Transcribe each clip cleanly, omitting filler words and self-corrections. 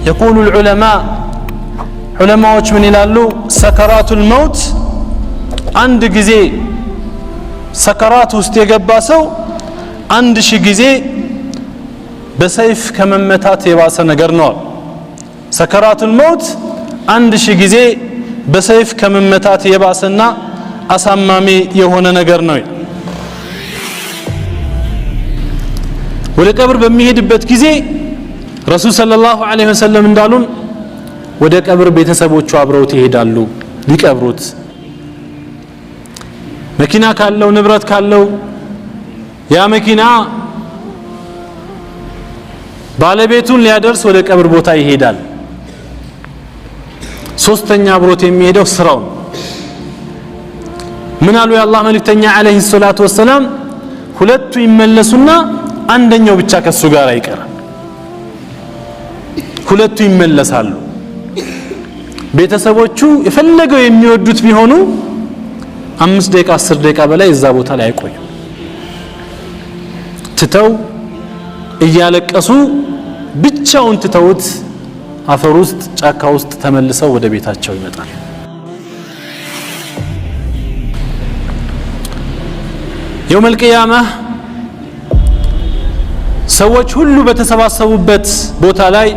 يقول العلماء علماء من يلالو سكرات الموت عند جزي سكرات ውስጥ የገባ ሰው አንድ ሺህ ጊዜ በሰይፍ ከመመታት የባሰ ነገር ነው سكرات الموت አንድ ሺህ ጊዜ በሰይፍ ከመመታት የባሰና አሳማሚ የሆነ ነገር ነው ወደ ቀብር በሚሄድበት ጊዜ ረሱል ሰለላሁ ዐለይሂ ወሰለም እንዳሉን ወደ ቀብር ቤተሰቦቹ አብረውት ይሄዳሉ ሊቀብሩት መኪና ካለው ንብረት ካለው ያ መኪና ባለቤቱን ሊያደርስ ወደ ቀብር ቦታ ይሄዳል ሶስተኛ አብሮት የሚሄደው ስራው ምን አሉ የአላህ መልእክተኛ ዐለይሂ ሰላቱ ወሰለም ሁለቱ ይመለሱና አንደኛው ብቻ ከሱ ጋር አይቀርም ሁለቱ ይመለሳሉ ቤተሰቦቹ የፈለገው የሚወዱት ቢሆኑ 5 ደቂቃ 10 ደቂቃ በላይ እዛ ቦታ ላይ አይቆዩ ትተው እያለቀሱ ብቻውን ትተውት አፈር ውስጥ ጫካ ውስጥ ተመልሰው ወደ ቤታቸው ይመጣሉ يوم القيامة ሰዎች ሁሉ በተሰባሰቡበት ቦታ ላይ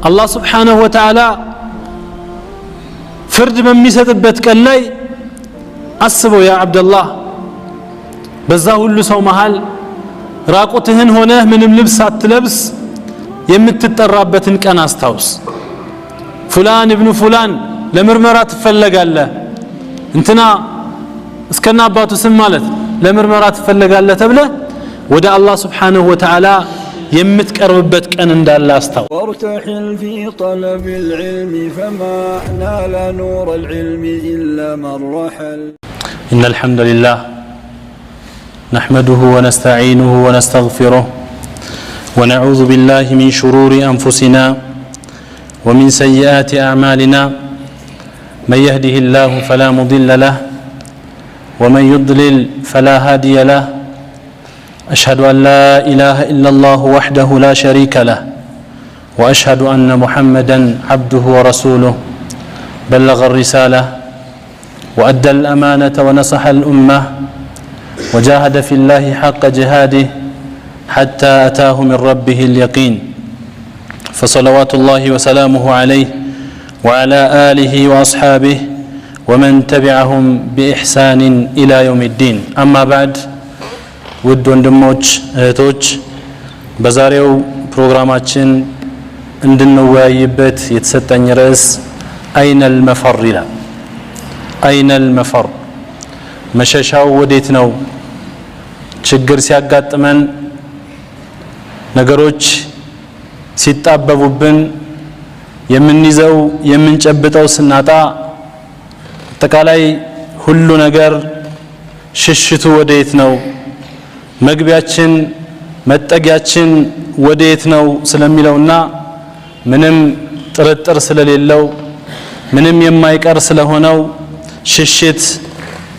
አላህ Subhanahu Wa Ta'ala ፍርድ በሚሰጥበት ቀን ላይ አስበው ያ አብደላህ በዛ ሁሉ ሰው መሃል ራቁትህን ሆነህ ምንም ልብስ አትለብስ የምትጠራበትን ቀን አስታውስ ፉላን ኢብኑ ፉላን ለምርመራ ትፈለጋለህ እንትና እስከና አባቱ ስም ማለት ለምርመራ ትፈለጋለህ ተብለ ወደ አላህ Subhanahu Wa Ta'ala يمتقربت كان اندال لاستاو وارتحل في طلب العلم فما نال نور العلم إلا من رحل إن الحمد لله نحمده ونستعينه ونستغفره ونعوذ بالله من شرور أنفسنا ومن سيئات أعمالنا من يهده الله فلا مضل له ومن يضلل فلا هادي له أشهد أن لا إله إلا الله وحده لا شريك له وأشهد أن محمدًا عبده ورسوله بلغ الرسالة وأدى الأمانة ونصح الأمة وجاهد في الله حق جهاده حتى أتاه من ربه اليقين فصلوات الله وسلامه عليه وعلى آله وأصحابه ومن تبعهم بإحسان إلى يوم الدين أما بعد ውድ ወንድሞች እህቶች በዛሬው ፕሮግራማችን እንድንወያይበት የተሰጠኝ ርዕስ አይነል መፈር ይላል አይነል መፈር መሸሻው ወዴት ነው ችግር ሲያጋጥመን ነገሮች ሲጣበቡብን የምንይዘው የምንጨብጠው ስናጣ አጠቃላይ ሁሉ ነገር ሽሽቱ ወዴት ነው መግቢያችን መጠጊያችን ወዴት ነው ስለሚለውና ምንም ጥርጥር ስለሌለው ምንም የማይቀር ስለሆነው ሽሽት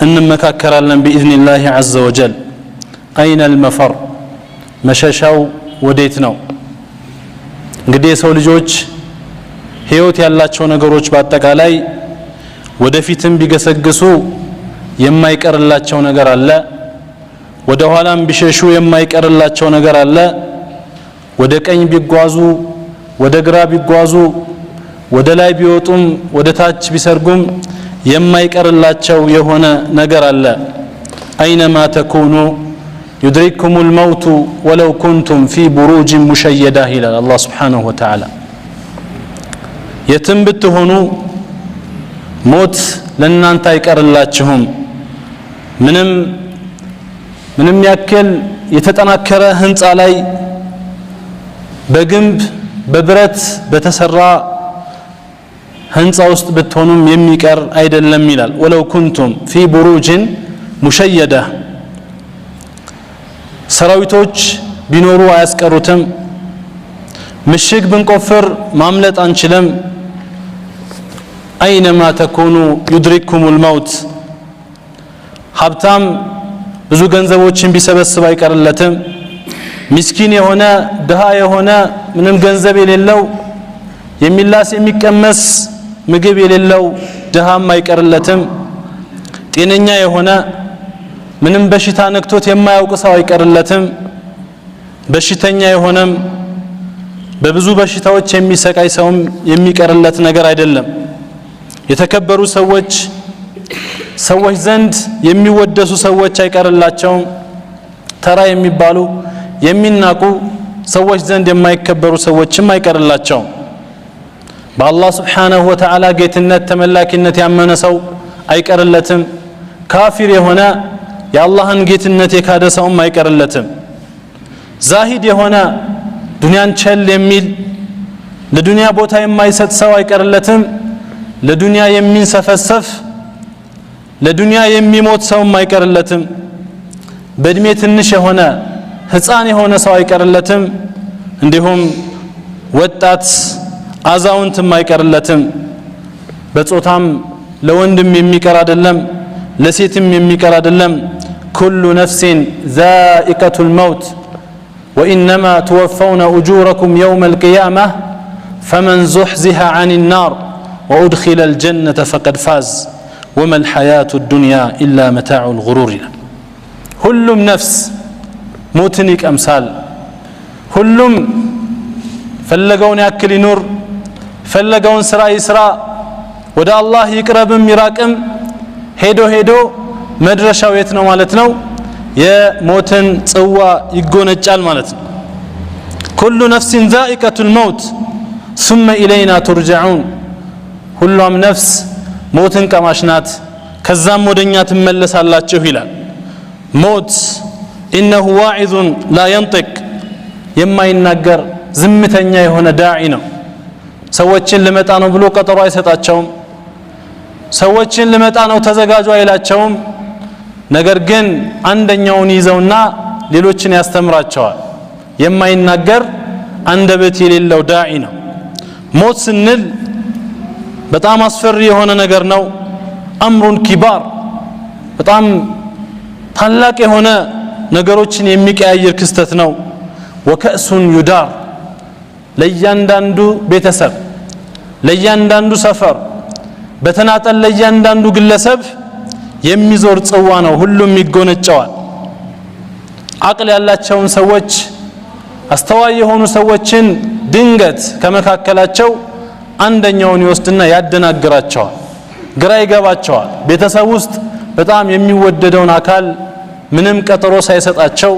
እንመካከራለን بإذن عز وجل أين المفر መሸሻው ወዴት ነው እንግዲህ የሰው ልጆች ህይወት ያላቸው ነገሮች በአጠቃላይ ወደፊትም ቢገሰግሱ የማይቀርላቸው ነገር አለ ወደ ኋላም ቢሸሹ የማይቀርላቸው ነገር አለ ወደ ቀኝ ቢጓዙ ወደ ግራ ቢጓዙ ወደ ላይ ቢወጡም ወደ ታች ቢሰርጉም የማይቀርላቸው የሆነ ነገር አለ አይነማ ተኩኑ يدرككم الموت ولو كنتم في بروج مشيدة إلى الله سبحانه وتعالى يتم بتهونو موت لن أنت يكرلاتهم ምንም ያክል የተጠናከረ ህንጻ ላይ በግንብ በብረት በተሰራ ህንጻ ውስጥ ብትሆኑም የሚቀር አይደለም ይላል ወለው ኩንቱም في بروج مشيدة ሰራዊቶች ቢኖሩ አያስቀሩትም ምሽግ ብንቆፍር ማምለጥ አንችልም أينما تكونوا يدرككم الموت ሀብታም ብዙ ገንዘቦችን ቢሰበስብ አይቀርለትም ምስኪን የሆነ ድሃ የሆነ ምንም ገንዘብ የሌለው የሚላስ የሚቀመስ ምግብ የሌለው ድሃም አይቀርለትም ጤነኛ የሆነ ምንም በሽታ ነክቶት የማያውቅ ሰው አይቀርለትም በሽተኛ የሆነም በብዙ በሽታዎች የሚሰቃይ ሰውም የሚቀርለት ነገር አይደለም የተከበሩ ሰዎች ዘንድ የሚወደሱ ሰዎች አይቀርላቸውም ተራ የሚባሉ የሚናቁ ሰዎች ዘንድ የማይከበሩ ሰዎችም አይቀርላቸውም በአላህ Subhanahu Wa Ta'ala ጌትነት ተመላኪነት ያመነ ሰው አይቀርለትም ካፊር የሆነ የአላህን ጌትነት የካደ ሰውም አይቀርለትም ዛሂድ የሆነ ዱንያን ቸል የሚል ለዱንያ ቦታ የማይሰጥ ሰው አይቀርለትም ለዱንያ የሚንሰፈሰፍ ለዱንያ የሚሞት ሰውም አይቀርለትም በእድሜ ትንሽ የሆነ ህፃን የሆነ ሰው አይቀርለትም እንዲሁም ወጣት አዛውንትም አይቀርለትም በጾታም ለወንድም የሚቀር አይደለም ለሴትም የሚቀር አይደለም ኩሉ ነፍሲን ዛኢቀቱል መውት وإنما توفون أجوركم يوم القيامة فمن زحزح عن النار وأدخل الجنة فقد فاز وما الحياة الدنيا إلا متاع الغرور ሁሉም ነፍስ ሞትን ይቀምሳል ሁሉም ፈለገውን ያክል ይኑር ፈለገውን ስራ ይስራ ወደ አላህ ይቅረብም ይራቅም ሄዶ መድረሻው የት ነው ማለት ነው የሞትን ጽዋ ይጎነጫል ማለት ነው ኩሉ ነፍሲን ዛኢቀቱል መውት ثم إلينا ترجعون ሁሉም ነፍስ ሞትን ቀማሽ ናት ከዛም ወደኛ ትመለሳላችሁ ይላል ሞት إنه واعظ لا ينطق የማይናገር ዝምተኛ የሆነ ዳዒ ነው ሰዎችን ልመጣ ነው ብሎ ቀጠሮ አይሰጣቸውም ሰዎችን ልመጣ ነው ተዘጋጁ አይላቸውም ነገር ግን አንደኛውን ይዘውና ሌሎችን ያስተምራቸዋል የማይናገር አንደበት የሌለው ዳዒ ነው ሞት ስንል በጣም አስፈሪ የሆነ ነገር ነው አምሩን ኪባር በጣም ታላቅ የሆነ ነገሮችን የሚቀያየር ክስተት ነው ወከእሱን ዩዳር ለያንዳንዱ ቤተሰብ ለያንዳንዱ ሰፈር በተናጠል ለያንዳንዱ ግለሰብ የሚዞር ጽዋ ነው ሁሉም ይጎነጨዋል አቅል ያላቸውን ሰዎች አስተዋይ የሆኑ ሰዎችን ድንገት ከመካከላቸው አንደኛውን ይወስድና ያደናግራቸዋል ግራ ይገባቸዋል ቤተሰብ ውስጥ በጣም የሚወደደውን አካል ምንም ቀጠሮ ሳይሰጣቸው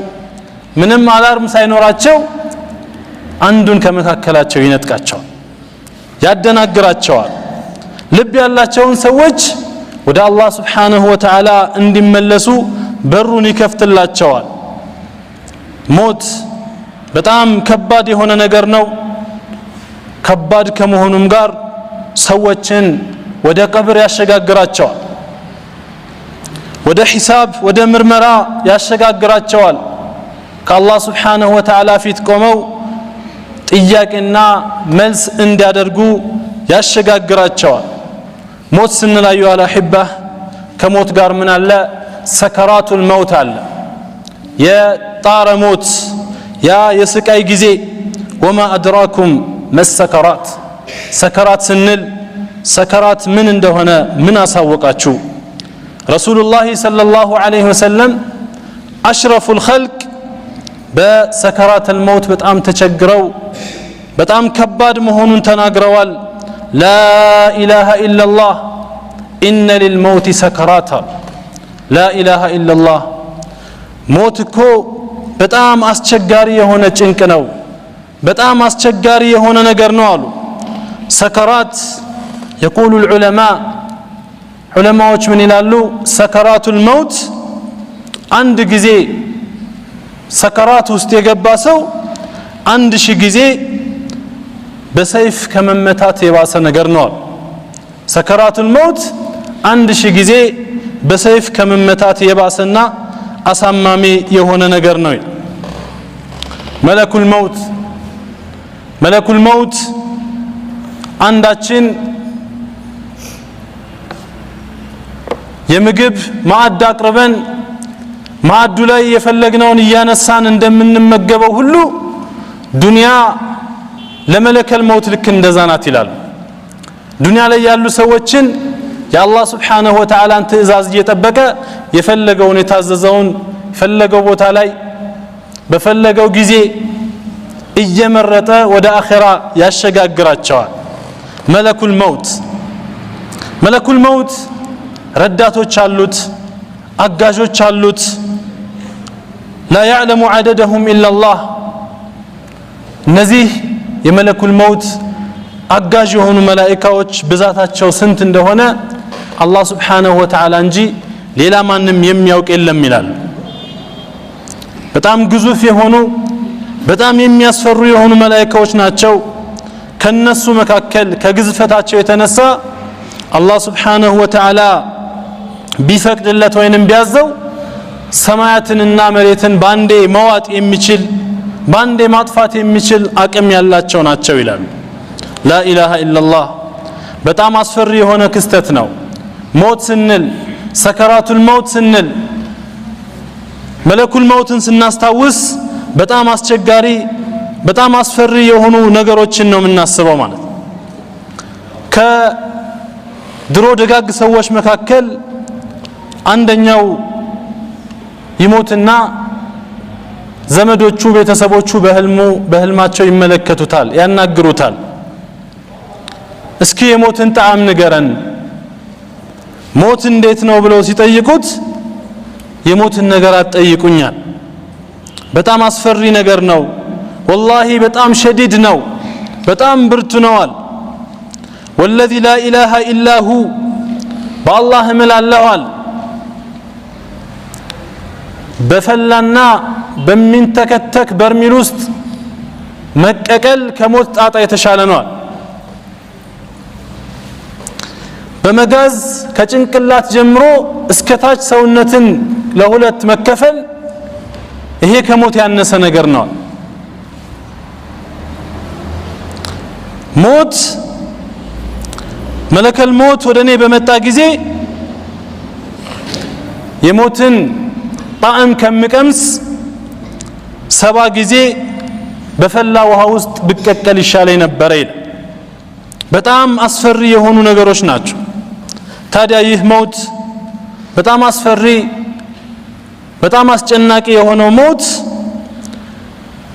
ምንም አላርም ሳይኖራቸው አንዱን ከመካከላቸው ይነጥቃቸዋል ያደናግራቸዋል ልብ ያላቸውን ሰዎች ወደ አላህ Subhanahu Wa Ta'ala እንዲመለሱ በሩን ይከፍትላቸዋል ሞት በጣም ከባድ የሆነ ነገር ነው ከባድ ከመሆኑም ጋር ሰዎችን ወደ ቀብር ያሸጋግራቸዋል ወደ ሒሳብ ወደ ምርመራ ያሸጋግራቸዋል ከአላህ Subhanahu Wa Ta'ala ፊት ቆመው ጥያቄና መልስ እንዲያደርጉ ያሸጋግራቸዋል ሞት ስንላዩ አላሂባህ ከሞት ጋር ምን አለ ሰከራቱል መውት አለ የጣረ ሞት ያ የስቃይ ጊዜ ወማ አድራኩም መሰከራት ሰከራት ስንል ሰከራት ምን እንደሆነ ምን አሳወቃችሁ ረሱሉላህ ሰለላሁ ዐለይሂ ወሰለም አሽረፉል ኸልቅ በሰከራተል መውት በጣም ተቸግረው በጣም ከባድ መሆኑን ተናግረዋል لا إله إلا الله إن للموت سكراتا لا إله إلا الله موتكو በጣም አስቸጋሪ የሆነ ጭንቅ ነው በጣም አስቸጋሪ የሆነ ነገር ነው አሉ ሰከራት يقول العلماء ዑለማዎች ምን ይላሉ ሰከራቱል መውት አንድ ጊዜ ሰከራት ውስጥ የገባ ሰው 1000 ጊዜ በሰይፍ ከመመታት የባሰ ነገር ነው ሰከራቱል መውት 1000 ጊዜ በሰይፍ ከመመታት የባሰና አሳማሚ የሆነ ነገር ነው መለኩል መውት አንዳችን የምግብ ማዕድ አቅርበን ማዕዱ ላይ የፈለግነውን እያነሳን እንደምንመገበው ሁሉ ዱንያ ለመለከል መውት ልክ እንደዛ ናት ይላሉ። ዱንያ ላይ ያሉ ሰዎችን የአላህ Subhanahu Wa Ta'alaን ትእዛዝ እየጠበቀ የፈለገውን የታዘዘውን ፈለገው ቦታ ላይ በፈለገው ጊዜ እየመረጠ ወደ አኺራ ያሸጋግራቸዋል። መለኩል መውት ረዳቶች አሉት፣ አጋዦች አሉት። لا يعلم عددهم إلا الله እነዚህ የመለኩል መውት አጋዥ የሆኑ መላእክቶች ብዛታቸው ስንት እንደሆነ አላህ Subhanahu Wa Ta'ala እንጂ ሌላ ማንም የሚያውቅ የለም ይላል። በጣም ግዙፍ የሆኑ በጣም የሚያስፈሩ የሆኑ መላእክቶች ናቸው። ከነሱ መካከል ከግዝፈታቸው የተነሳ አላህ Subhanahu Wa Ta'ala ቢፈቅድለት ወይንም ቢያዘው ሰማያትንና መሬትን ባንዴ መዋጥ የሚችል ባንዴ ማጥፋት የሚችል አቅም ያላቸው ናቸው ይላል። لا اله الا الله በጣም አስፈሪ የሆነ ክስተት ነው። ሞት ስንል ሰከራቱል መውት ስንል መለኩል መውትን ስናስታውስ በጣም አስቸጋሪ በጣም አስፈሪ የሆኑ ነገሮችን ነው የምናስበው ማለት። ከድሮ ደጋግ ሰዎች መካከል አንደኛው ይሞትና ዘመዶቹ ቤተሰቦቹ በህልማቸው ይመለከቱታል፣ ያናግሩታል። እስኪ የሞትን ጣዕም ንገረን፣ ሞት እንዴት ነው ብለው ሲጠይቁት የሞትን ነገር አትጠይቁኛል፣ በጣም አስፈሪ ነገር ነው፣ ወላሂ በጣም ሸዲድ ነው፣ በጣም ብርቱ ነዋል። والذي لا اله الا هو بالله እምላለዋል በፈላና በሚንተከተክ በርሚል ውስጥ መቀቀል ከሞት ጣጣ የተሻለ ነው። በመጋዝ ከጭንቅላት ጀምሮ እስከታች ሰውነትን ለሁለት መከፈል ይሄ ከሞት ያነሰ ነገር ነው። ሞት መለከል ሞት ወደኔ በመጣ ጊዜ የሞትን ጣዕም ከምቀምስ 70 ጊዜ በፈላ ውሃ ውስጥ ብቀቀል ይሻለኝ ነበር ይላል። በጣም አስፈሪ የሆኑ ነገሮች ናቸው። ታዲያ ይህ ሞት በጣም አስፈሪ በጣም አስጨናቂ የሆነው ሞት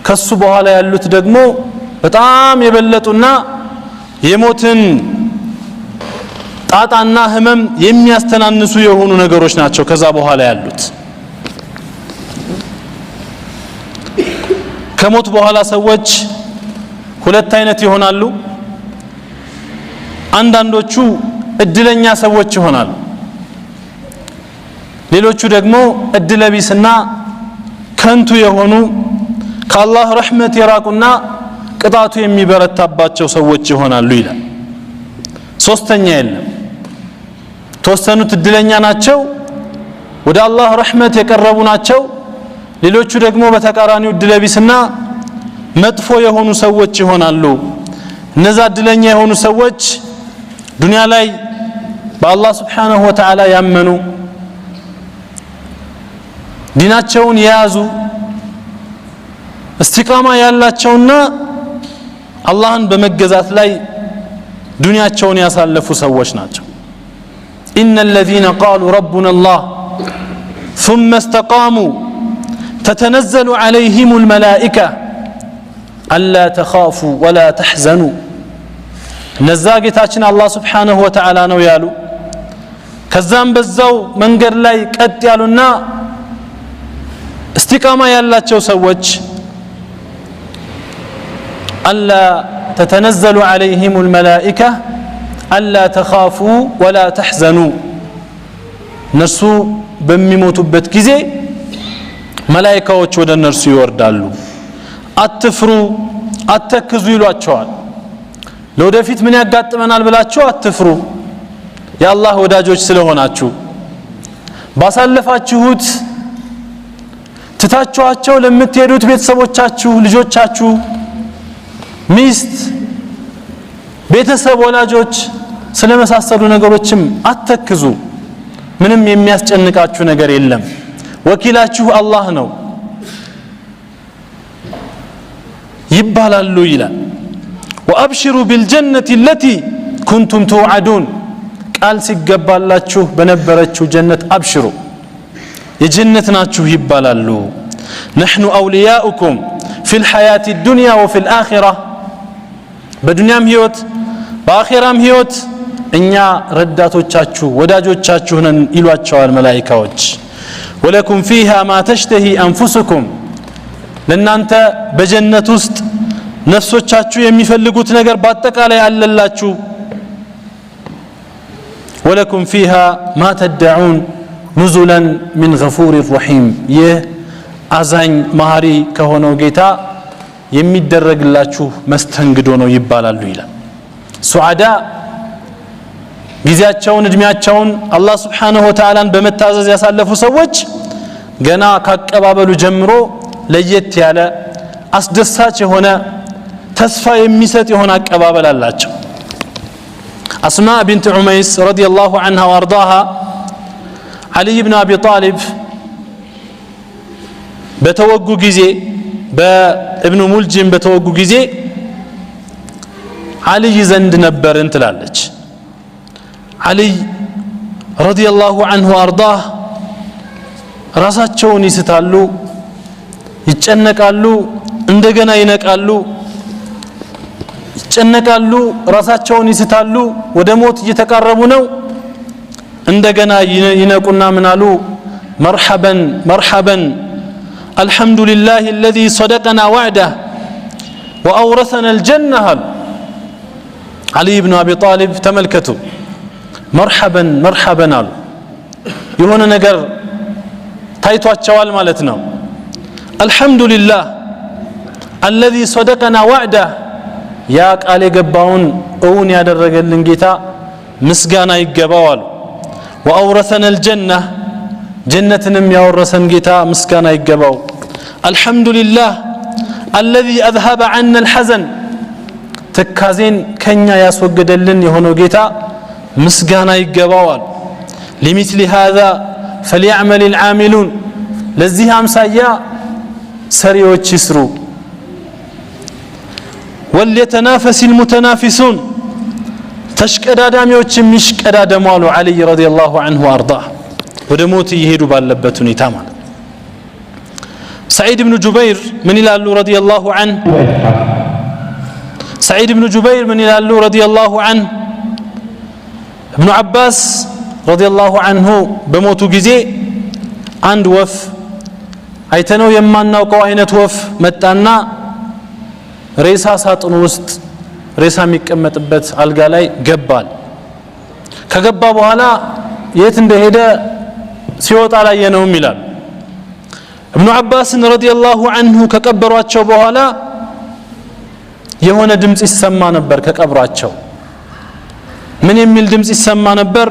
ከሱ በኋላ ያሉት ደግሞ በጣም የበለጡና የሞትን ጣጣና ህመም የሚያስተናንሱ የሆኑ ነገሮች ናቸው። ከዛ በኋላ ያሉት ከሞት በኋላ ሰዎች ሁለት አይነት ይሆናሉ። አንዳንዶቹ እድለኛ ሰዎች ይሆናሉ፣ ሌሎቹ ደግሞ እድለቢስና ከንቱ የሆኑ ከአላህ ረህመት የራቁና ቅጣቱ የሚበረታባቸው ሰዎች ይሆናሉ ይላል። ሶስተኛ የለም። ተወሰኑት እድለኛ ናቸው፣ ወደ አላህ ረህመት የቀረቡ ናቸው። ሌሎቹ ደግሞ በተቃራኒው እድለቢስና መጥፎ የሆኑ ሰዎች ይሆናሉ። እነዛ እድለኛ የሆኑ ሰዎች ዱንያ ላይ በአላህ Subhanahu Wa Ta'ala ያመኑ ዲናቸውን የያዙ እስቲቃማ ያላቸውና አላህን በመገዛት ላይ ዱንያቸውን ያሳለፉ ሰዎች ናቸው። إن الذين قالوا ربنا الله ثم استقاموا تتنزل عليهم الملائكة ألا تخافوا ولا تحزنوا نزاقتاችን الله سبحانه وتعالى ነው ያሉ። ከዛም በዛው መንገድ ላይ ቀጥ ያሉና እስቲቃማ ያላቸው ሰዎች ألا تتنزل عليهم الملائكة ألا تخافوا ولا تحزنوا ነሱ በሚሞቱበት ጊዜ መላእክቶች ወደ እነርሱ ይወርዳሉ። አትፍሩ አትከዙ ይሏቸዋል። ለወደፊት ምን ያጋጥመናል ብላችሁ አትፍሩ፣ የአላህ ወዳጆች ስለሆናችሁ ባሳለፋችሁት ትታችኋቸው ለምትሄዱት ቤተሰቦቻችሁ፣ ልጆቻችሁ፣ ሚስት፣ ቤተሰብ፣ ወላጆች ስለመሳሰሉ ነገሮችም አትከዙ። ምንም የሚያስጨንቃችሁ ነገር የለም። ወኪላችሁ አላህ ነው ይባላሉ ይላል። وأبشروا بالجنة التي كنتم توعدون قال ሲገባላችሁ በነበረችው ጀነት አብሽሩ የጀነት ናችሁ ይባላሉ نحن أولياؤكم في الحياة الدنيا وفي الآخرة በዱንያም ህይወት በአኺራም ህይወት እኛ ረዳቶቻችሁ ወዳጆቻችሁ ነን ይሏቸዋል መላእክቶች ولكم فيها ما تشتهي أنفسكم ለናንተ በጀነት ውስጥ ነፍሶቻችሁ የሚፈልጉት ነገር በአጠቃላይ አለላችሁ ولكم فيها ما تدعون نزلا من غفور رحيم አዛኝ ማሪ ከሆነው ጌታ የሚደረግላችሁ መስተንግዶ ነው ይባላሉ ይላል ሱዓዳ ጊዜያቸውን እድሜያቸውን አላህ Subhanahu Wa Ta'ala በመታዘዝ ያሳለፉ ሰዎች ገና ካቀባበሉ ጀምሮ ለየት ያለ አስደሳች የሆነ ተስፋ የሚሰጥ የሆነ አቀባበል አላቸው أسماء بنت عميس رضي الله عنها وارضاها علي بن أبي طالب بتوقو جزي بابن ملجم بتوقو جزي علي زند نبر انتلالج علي رضي الله عنه وارضاه راساتشون يستالو يتشنقالو እንደገና ይነቃሉ ይጨነቃሉ ራሳቸውን ይስታሉ ወደ ሞት እየተቃረቡ ነው እንደገና ይነቁና ምናሉ مرحبا مرحبا الحمد لله الذي صدقنا وعده وأورثنا الجنة علي بن أبي طالب تملكته مرحبا مرحبا يهون نجر ታይቷቸዋል ማለት ነው الحمد لله الذي صدقنا وعده يا ቃል የገባውን እውን ያደረገልን ጌታ ምስጋና ይገባዋል وأورثنا الجنة جنتንም ያወረሰን ጌታ ምስጋና ይገባው الحمد لله الذي أذهب عنا الحزن ተካዜን ከኛ ያስወገደልን የሆነው ጌታ ምስጋና ይገባዋል لمثل هذا فليعمل العاملون ለዚህ አምሳያ ሰሪዎች ይስሩ وليتنافس المتنافسون ተሽቀዳዳሚዎች የሚሽቀዳደሙ አሉ علي رضي الله عنه وارضاه ወደ ሞት ይሄዱ ባለበት ሁኔታ ማለት سعيد بن جبير من ይላሉ رضي الله عنه سعيد بن جبير من ይላሉ رضي الله عنه ابن عباس رضي الله عنه በሞቱ ጊዜ አንድ ወፍ አይተነው የማናውቀው አይነት ወፍ መጣና ሬሳ ሳጥኑ ውስጥ ሬሳ የሚቀመጥበት አልጋ ላይ ገባል ከገባ በኋላ የት እንደሄደ ሲወጣ ላይ ነው ይላል ابن عباس رضي الله عنه ከቀበሯቸው በኋላ የሆነ ድምጽ ይሰማ ነበር ከቀብራቸው ምን የሚል ድምጽ ይሰማ ነበር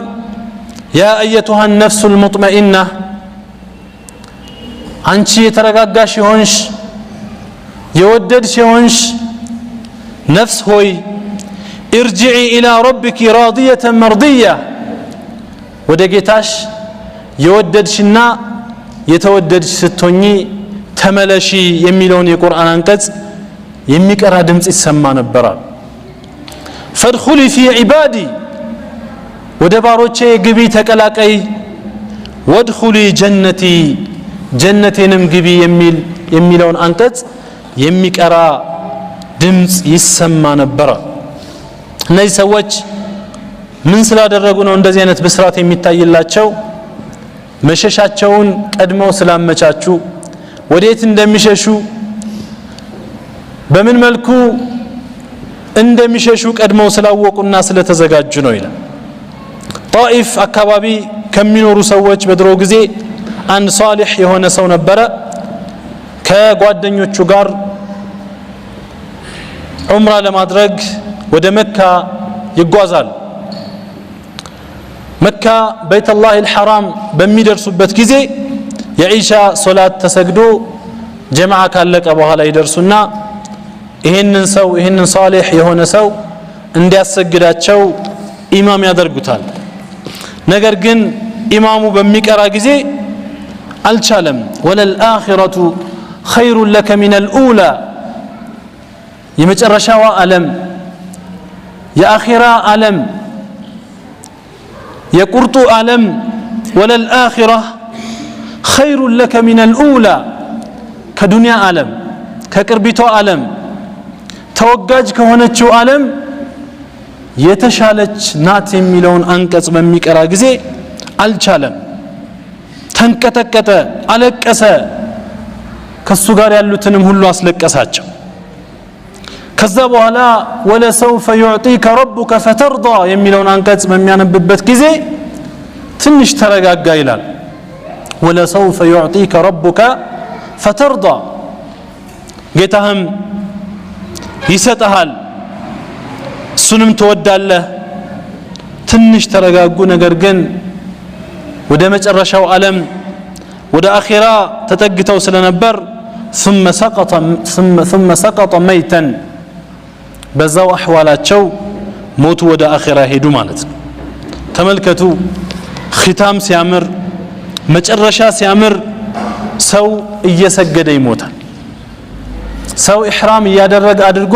يا ايتها النفس المطمئنه አንቺ የተረጋጋሽ ሆንሽ የወደድሽ ሆንሽ ነፍስ ሆይ ارجعي الى ربك راضيه مرضيه ወደ ጌታሽ የወደድሽና የተወደድሽ ስትሆኚ ተመለሺ የሚለውን የቁርአን አንቀጽ የሚቀራ ድምጽ ይሰማ ነበር فادخلي في عبادي ወደ ባሮቼ ግቢ ተቀላቀይ وادخلي جنتي ጀነቴንም ግቢ የሚለውን አንቀጽ የሚቀራ ድምጽ ይሰማ ነበር እነዚህ ሰዎች ምን ስላደረጉ ነው እንደዚህ አይነት ብስራት የሚታይላቸው መሸሻቸውን ቀድመው ስላመቻቹ ወዴት እንደሚሸሹ በምን መልኩ እንደሚሸሹ ቀድመው ስላወቁና ስለተዘጋጁ ነው ይላል ጣኢፍ አካባቢ ከሚኖሩ ሰዎች በድሮ ጊዜ አንድ ሷሊህ የሆነ ሰው ነበረ ከጓደኞቹ ጋር ዑምራ ለማድረግ ወደ መካ ይጓዛል መካ በይተላህ الحرام በሚደርሱበት ጊዜ የኢሻ ሶላት ተሰግዶ ጀማዓ ካለቀ በኋላ ይደርሱና ይሄንን ሷሊህ የሆነ ሰው እንዲያሰግዳቸው ኢማም ያደርጉታል ነገር ግን ኢማሙ በሚቀራ ጊዜ አልቻለም ወለልአኺረቱ ኸይሩ ለከ ሚነል ኡላ የመጨረሻው ዓለም የአኺራ ዓለም የቁርጡ ዓለም ወለልአኺራ ኸይሩን ለከ ሚነል ኡላ ከዱንያ ዓለም ከቅርቢቷ ዓለም ተወጋጅ ከሆነችው ዓለም የተሻለች ናት የሚለውን አንቀጽ በሚቀራ ጊዜ አልቻለም ተንቀጠቀጠ አለቀሰ ከሱ ጋር ያሉትንም ሁሉ አስለቀሳቸው ከዛ በኋላ ወለሰውፈ ዩዕጢከ ረቡከ ፈተርዳ የሚለውን አንቀጽ በሚያነብበት ጊዜ ትንሽ ተረጋጋ ይላል ወለሰውፈ ዩዕጢከ ረቡከ ፈተርዳ ጌታህም ይሰጥሃል እሱንም ትወዳለህ ትንሽ ተረጋጉ ነገር ግን ወደ መጨረሻው ዓለም ወደ አኺራ ተጠግተው ስለነበር ثم سقط ميتا በዛው አህዋላቸው ሞቱ ወደ አኺራ ሄዱ ማለት ነው ተመልከቱ ኺታም ሲያምር መጨረሻ ሲያምር ሰው እየሰገደ ይሞታል ሰው ኢህራም ያደረገ አድርጎ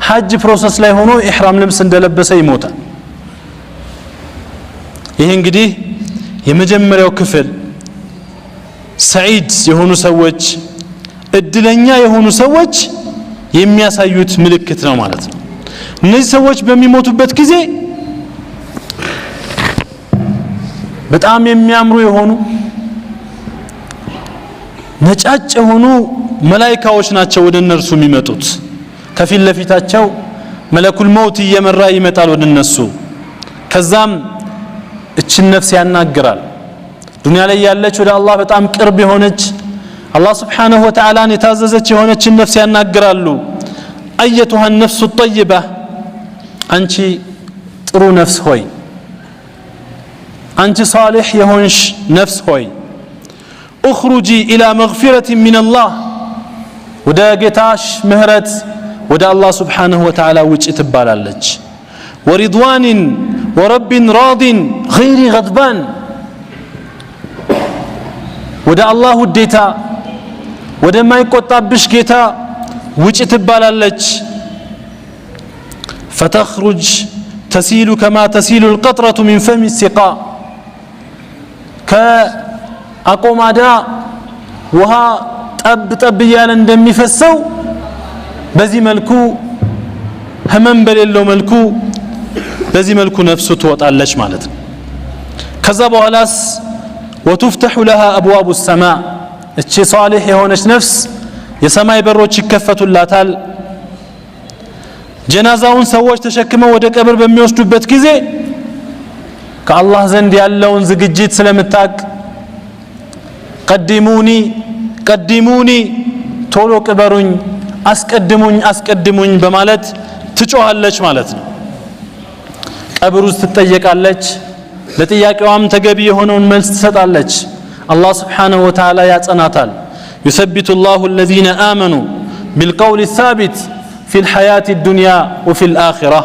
ሐጅ ፕሮሰስ ላይ ሆኖ ኢህራም ልብስ እንደለበሰ ይሞታል ይሄ እንግዲህ የመጀመሪያው ክፍል ሰዒድ የሆኑ ሰዎች እድለኛ የሆኑ ሰዎች የሚያሳዩት ምልክት ነው ማለት ነው እነዚህ ሰዎች በሚሞቱበት ጊዜ በጣም የሚያምሩ የሆኑ ነጫጭ የሆኑ መላእክቶች ናቸው ወደ እነርሱ የሚመጡት ከፊት ለፊታቸው መለኩል መውት እየመራ ይመጣል ወደ እነሱ ከዛም እችን ነፍስ ያናግራል ዱንያ ላይ ያለች ወደ አላህ በጣም ቅርብ የሆነች አላህ Subhanahu Wa Ta'ala የታዘዘች የሆነችን ነፍስ ያናግራሉ አየቱሃ النفس الطيبة አንቺ ጥሩ ነፍስ ሆይ አንቺ صالح የሆንሽ ነፍስ ሆይ اخرجي الى مغفرة من الله ወደ ጌታሽ ምህረት ወደ አላህ Subhanahu Wa Ta'ala ውጭ ትባላለች ورضوان ورب راض غير غضبان ወደ አላህ ውዴታ ወደ ማይቆጣብሽ ጌታ ውጭ ትባላለች فتخرج تسيل كما تسيل القطرة من فم السقاء ከአቆማዳ ውሃ ጠብ ጠብ ያለ እንደሚፈሰው በዚህ መልኩ ህመም በሌለው መልኩ በዚህ መልኩ ነፍሱ ትወጣለች ማለት ነው ከዛ በኋላስ وتفتح لها ابواب السماء እቺ ሷሊህ የሆነች ነፍስ የሰማይ በሮች ይከፈቱላታል ጀናዛውን ሰዎች ተሸክመው ወደ ቀብር በሚወስዱበት ጊዜ ከአላህ ዘንድ ያለውን ዝግጅት ስለምታቅ ቀድሙኒ ቶሎ ቅበሩኝ አስቀድሙኝ በማለት ትጮሃለች ማለት ነው ቀብር ውስጥ ትጠየቃለች ለጥያቄዋም ተገቢ የሆነውን መልስ ትሰጣለች አላህ Subhanahu Wa Ta'ala ያጸናታል يثبت الله الذين آمنوا بالقول الثابت في الحياة الدنيا وفي الآخرة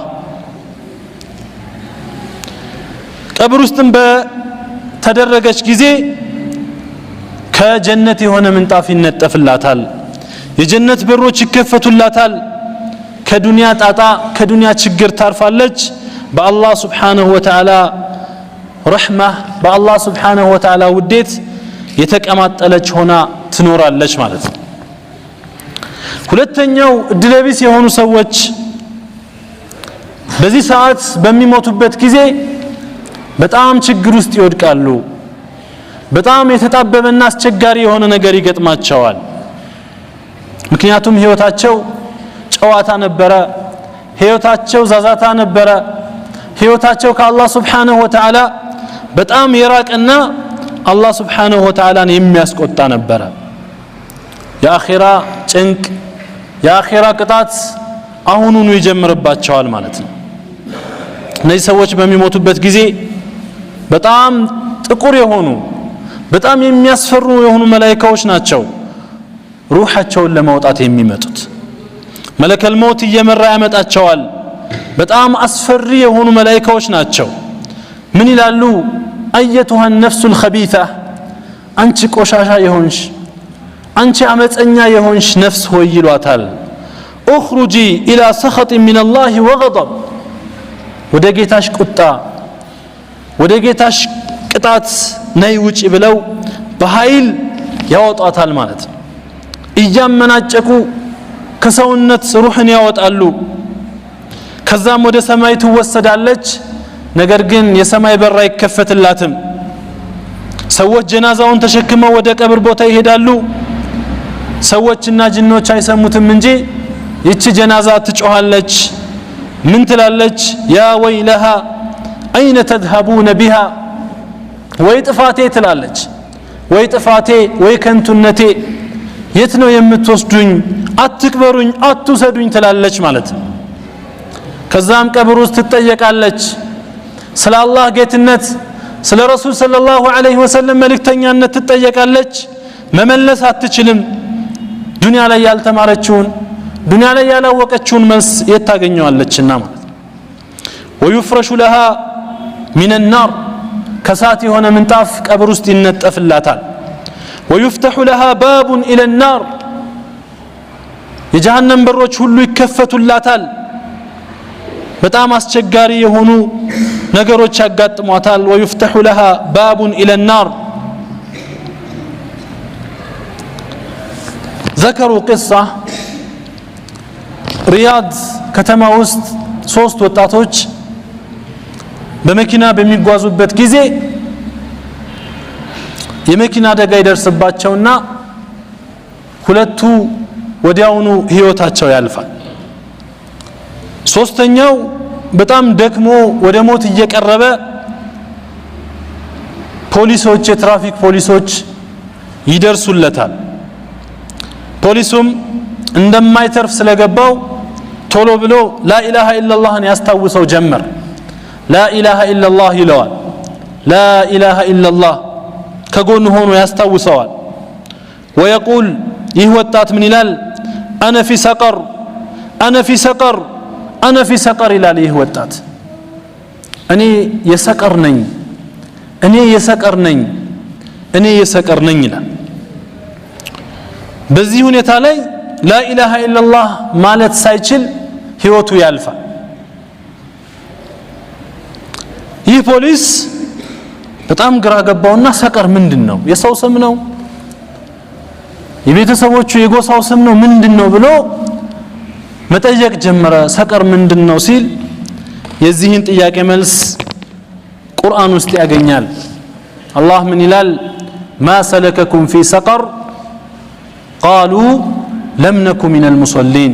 ቀብር ውስጥም በተደረገች ጊዜ ከጀነት የሆነ ምንጣፍ ይነጠፍላታል የጀነት በሮች ይከፈቱላታል ከዱንያ ጣጣ ከዱንያ ችግር ታርፋለች በአላህ Subhanahu Wa Ta'ala ረህማህ በአላህ Subhanahu Wa Ta'ala ውዴት የተቀማጠለች ሆና ትኖራለች ማለት ነው ሁለተኛው እድለቢስ የሆኑ ሰዎች በዚህ ሰዓት በሚሞቱበት ጊዜ በጣም ችግር ውስጥ ይወድቃሉ በጣም የተጣበበና አስቸጋሪ የሆነ ነገር ይገጥማቸዋል ምክንያቱም ህይወታቸው ጨዋታ ነበረ ህይወታቸው ዛዛታ ነበረ ህይወታቸው ከአላህ Subhanahu Wa Ta'ala በጣም የራቀና አላህ Subhanahu Wa Ta'ala የሚያስቆጣ ነበረ የአኺራ ጭንቅ የአኺራ ቅጣት አሁኑኑ ይጀምርባቸዋል ማለት ነው እነዚህ ሰዎች በሚሞቱበት ጊዜ በጣም ጥቁር የሆኑ በጣም የሚያስፈሩ የሆኑ መላእክቶች ናቸው ሩሃቸውን ለማውጣት የሚመጡት መለከል ሞት እየመራ ያመጣቸዋል በጣም አስፈሪ የሆኑ መላእክቶች ናቸው ምን ይላሉ አየቱሃ النفس الخبيثة አንቺ ቆሻሻ የሆንሽ አንቺ አመፀኛ የሆንሽ ነፍስ ሆይ ይሏታል اخرجي الى سخط من الله وغضب ወደ ጌታሽ ቁጣ ወደ ጌታሽ ቅጣት ነይ ውጪ ብለው በኃይል ያወጣታል ማለት ነው። እያመናጨቁ ከሰውነት ሩህን ያወጣሉ። ከዛም ወደ ሰማይ ትወሰዳለች። ነገር ግን የሰማይ በር አይከፈትላትም። ሰዎች ጀናዛውን ተሸክመው ወደ ቀብር ቦታ ይሄዳሉ። ሰዎችና ጅኖች አይሰሙትም እንጂ ይቺ ጀናዛ ትጮኻለች። ምን ትላለች? ያ ወይለሃ አይነ ተዝሀቡነ ቢሃ፣ ወይ ጥፋቴ ትላለች። ወይ ጥፋቴ፣ ወይ ከንቱነቴ፣ የት ነው የምትወስዱኝ? አትቅበሩኝ፣ አትውሰዱኝ ትላለች ማለት ነው። ከዛም ቀብር ውስጥ ትጠየቃለች። ስለ አላህ ጌትነት፣ ስለ ረሱል ሰለላሁ ዐለይሂ ወሰለም መልእክተኛነት ትጠየቃለች። መመለስ አትችልም። ዱንያ ላይ ያልተማረችውን ዱንያ ላይ ያላወቀችውን መልስ የታገኘዋለችና ማለት ነው። ወዩፍረሹ ለሃ ሚን ናር፣ ከሳት የሆነ ምንጣፍ ቀብር ውስጥ ይነጠፍላታል። ወዩፍተሑ ለሃ ባቡን ኢለ ናር፣ የጀሃነም በሮች ሁሉ ይከፈቱላታል። በጣም አስቸጋሪ የሆኑ ነገሮች ያጋጥሟታል። ወዩፍተሑ ለሃ ባቡን ኢለ ናር። ዘከሩ ቂሳ ሪያድ ከተማ ውስጥ 3 ወጣቶች በመኪና በሚጓዙበት ጊዜ የመኪና አደጋ ይደርስባቸውና ሁለቱ ወዲያውኑ ህይወታቸው ያልፋል። ሶስተኛው በጣም ደክሞ ወደ ሞት እየቀረበ ፖሊሶች፣ የትራፊክ ፖሊሶች ይደርሱለታል። ፖሊሱም እንደማይተርፍ ስለገባው ቶሎ ብሎ ላኢላሃ ኢላላህን ያስታውሰው ጀመር። ላኢላሃ ኢላላህ ይለዋል። ላኢላሃ ኢላላህ ከጎን ሆኖ ያስታውሰዋል። ወየቁል፣ ይህ ወጣት ምን ይላል? አነ ፊ ሰቀር፣ አነ ፊ ሰቀር፣ አነ ፊ ሰቀር ይላል። ይህ ወጣት እኔ የሰቀር ነኝ፣ እኔ የሰቀር ነኝ፣ እኔ የሰቀር ነኝ ይላል። በዚህ ሁኔታ ላይ ላኢላሃ ኢላላህ ማለት ሳይችል ህይወቱ ያልፋል። ይህ ፖሊስ በጣም ግራ ገባውና ሰቀር ምንድነው? የሰው ስም ነው? የቤተሰቦቹ የጎሳው ስም ነው? ምንድነው ብሎ መጠየቅ ጀመረ። ሰቀር ምንድነው ሲል የዚህን ጥያቄ መልስ ቁርአን ውስጥ ያገኛል። አላህ ምን ይላል? ማ ሰለከኩም ፊ ሰቀር ቃሉ ለም ነኩ ሚነል ሙሰሊን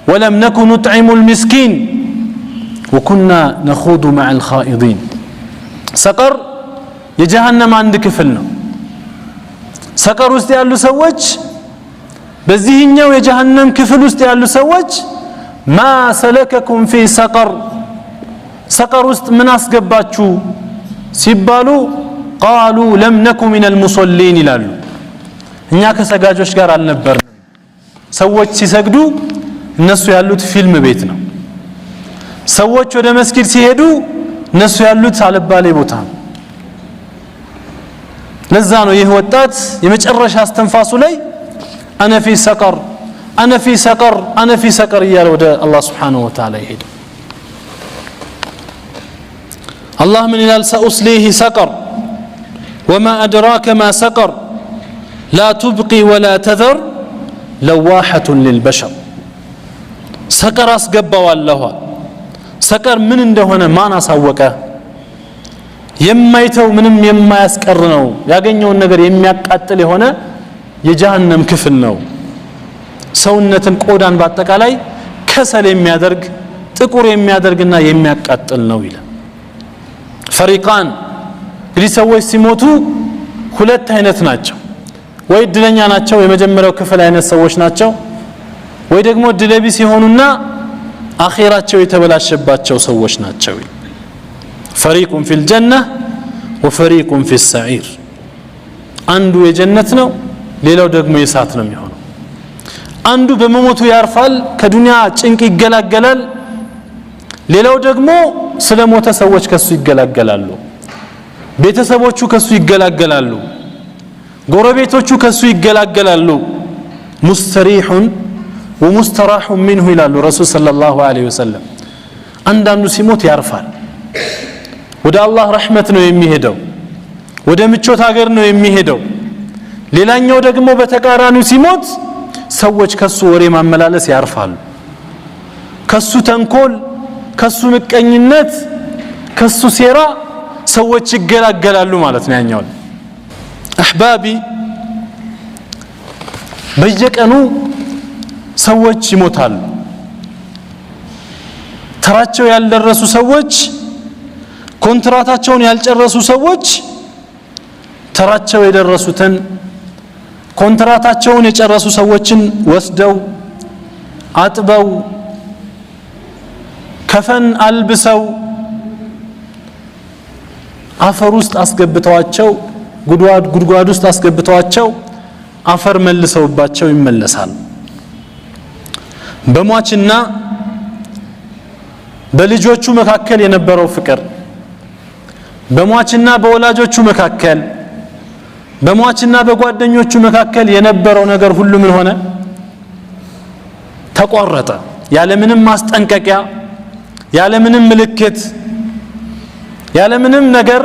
ወለም ነኩ ኑጥዒሙል ምስኪን ወኩና ነኹዱ መዐል ኻኢዲን። ሰቀር የጀሃነም አንድ ክፍል ነው። ሰቀር ውስጥ ያሉ ሰዎች፣ በዚህኛው የጀሃነም ክፍል ውስጥ ያሉ ሰዎች ማ ሰለከኩም ፊ ሰቀር፣ ሰቀር ውስጥ ምን አስገባችሁ ሲባሉ ቃሉ ለም ነኩ ሚነል ሙሰሊን ይላሉ። እኛ ከሰጋጆች ጋር አልነበርንም። ሰዎች ሲሰግዱ እነሱ ያሉት ፊልም ቤት ነው። ሰዎች ወደ መስጊድ ሲሄዱ እነሱ ያሉት አልባሌ ቦታ ነው። ለዛ ነው ይህ ወጣት የመጨረሻ እስትንፋሱ ላይ አነ ፊ ሰቀር፣ አነ ፊ ሰቀር፣ አነ ፊ ሰቀር እያለ ወደ አላህ ሱብሓነሁ ወተዓላ ይሄድ። አላህ ምን ይላል? ሰኡስሊህ ሰቀር ወማ አድራከ ማ ሰቀር ላ ቱብቂ ወላ ተዘር ለዋሐቱን ሊልበሸር። ሰቀር አስገባዋለሁ። ሰቀር ምን እንደሆነ ማን አሳወቀ? የማይተው ምንም የማያስቀር ነው። ያገኘውን ነገር የሚያቃጥል የሆነ የጀሃነም ክፍል ነው። ሰውነትን፣ ቆዳን በአጠቃላይ ከሰል የሚያደርግ ጥቁር የሚያደርግና የሚያቃጥል ነው ይላል። ፈሪቃን፣ እንግዲህ ሰዎች ሲሞቱ 2 አይነት ናቸው። ወይ እድለኛ ናቸው፣ የመጀመሪያው ክፍል አይነት ሰዎች ናቸው። ወይ ደግሞ እድለቢስ የሆኑና አኺራቸው የተበላሸባቸው ሰዎች ናቸው። ፈሪቁን ፊል ጀነህ ወፈሪቁን ፊስ ሰዒር፣ አንዱ የጀነት ነው፣ ሌላው ደግሞ የእሳት ነው የሚሆነው። አንዱ በመሞቱ ያርፋል፣ ከዱንያ ጭንቅ ይገላገላል። ሌላው ደግሞ ስለሞተ ሰዎች ከሱ ይገላገላሉ፣ ቤተሰቦቹ ከሱ ይገላገላሉ፣ ጎረቤቶቹ ከሱ ይገላገላሉ። ሙስተሪሑን ወሙስተራሑን ሚንሁ ይላሉ ረሱል ሰለላሁ ዐለይሂ ወሰለም። አንዳንዱ ሲሞት ያርፋል ወደ አላህ ረህመት ነው የሚሄደው ወደ ምቾት ሀገር ነው የሚሄደው ሌላኛው ደግሞ በተቃራኒው ሲሞት ሰዎች ከሱ ወሬ ማመላለስ ያርፋሉ ከሱ ተንኮል ከሱ ምቀኝነት ከሱ ሴራ ሰዎች ይገላገላሉ ማለት ነው ያኛው አህባቢ በየቀኑ ሰዎች ይሞታሉ ተራቸው ያልደረሱ ሰዎች ኮንትራታቸውን ያልጨረሱ ሰዎች ተራቸው የደረሱትን ኮንትራታቸውን የጨረሱ ሰዎችን ወስደው አጥበው ከፈን አልብሰው አፈር ውስጥ አስገብተዋቸው ጉድጓድ ውስጥ አስገብተዋቸው አፈር መልሰውባቸው ይመለሳል በሟችና በልጆቹ መካከል የነበረው ፍቅር በሟችና በወላጆቹ መካከል በሟችና በጓደኞቹ መካከል የነበረው ነገር ሁሉ ምን ሆነ ተቋረጠ ያለምንም ማስጠንቀቂያ ያለምንም ምልክት ያለምንም ነገር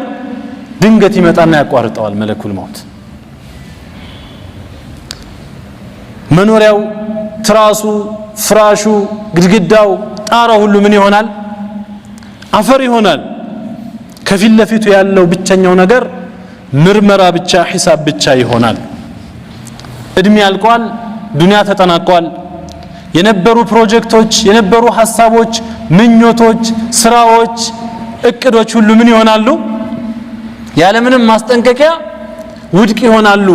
ድንገት ይመጣና ያቋርጠዋል መለኩል ሞት መኖሪያው ትራሱ ፍራሹ ግድግዳው ጣራው ሁሉ ምን ይሆናል አፈር ይሆናል ከፊት ለፊቱ ያለው ብቸኛው ነገር ምርመራ ብቻ ሒሳብ ብቻ ይሆናል እድሜ ያልቋል ዱንያ ተጠናቋል የነበሩ ፕሮጀክቶች የነበሩ ሐሳቦች ምኞቶች ስራዎች እቅዶች ሁሉ ምን ይሆናሉ ያለምንም ማስጠንቀቂያ ውድቅ ይሆናሉ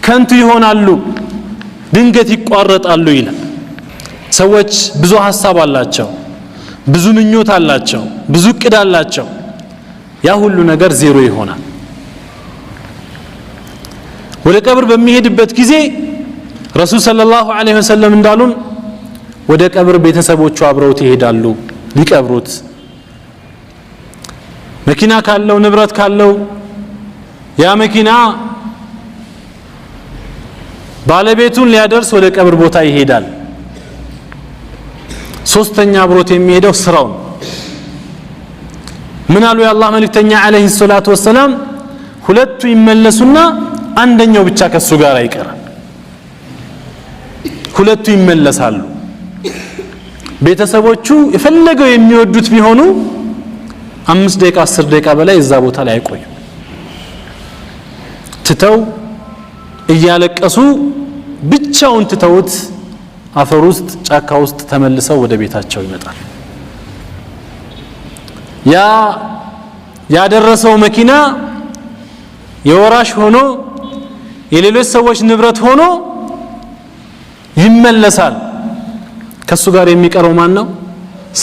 ከንቱ ይሆናሉ ድንገት ይቋረጣሉ ይላል ሰዎች ብዙ ሐሳብ አላቸው ብዙ ምኞት አላቸው ብዙ እቅድ አላቸው ያ ሁሉ ነገር ዜሮ ይሆናል ወደ ቀብር በሚሄድበት ጊዜ ረሱል ሰለላሁ ዐለይሂ ወሰለም እንዳሉን ወደ ቀብር ቤተሰቦቹ አብረውት ይሄዳሉ ሊቀብሩት መኪና ካለው ንብረት ካለው ያ መኪና ባለቤቱን ሊያደርስ ወደ ቀብር ቦታ ይሄዳል ሶስተኛ አብሮት የሚሄደው ስራው ምን አሉ የአላህ መልእክተኛ ዐለይሂ ሰላቱ ወሰላም ሁለቱ ይመለሱና አንደኛው ብቻ ከሱ ጋር አይቀርም ሁለቱ ይመለሳሉ ቤተሰቦቹ የፈለገው የሚወዱት ቢሆኑ 5 ደቂቃ 10 ደቂቃ በላይ እዛ ቦታ ላይ አይቆዩ ትተው እያለቀሱ ብቻውን ትተውት አፈር ውስጥ ጫካ ውስጥ ተመልሰው ወደ ቤታቸው ይመጣል ያ ያደረሰው መኪና የወራሽ ሆኖ የሌሎች ሰዎች ንብረት ሆኖ ይመለሳል ከሱ ጋር የሚቀረው ማን ነው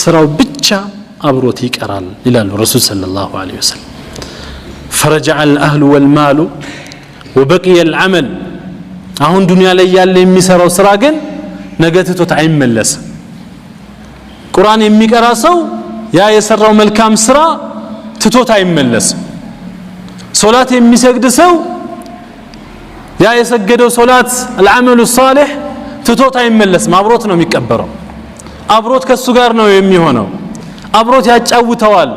ስራው ብቻ አብሮት ይቀራል ይላሉ ረሱል ሰለላሁ ዐለይሂ ወሰለም فرجع الاهل والمال وبقي العمل አሁን ዱንያ ላይ ያለ የሚሰራው ስራ ግን ነገ ትቶት አይመለስም ቁርአን የሚቀራ ሰው ያ የሰራው መልካም ስራ ትቶት አይመለስም ሶላት የሚሰግድ ሰው ያ የሰገደው ሶላት العمل الصالح ትቶት አይመለስም አብሮት ነው የሚቀበረው አብሮት ከሱ ጋር ነው የሚሆነው አብሮት ያጫውተዋል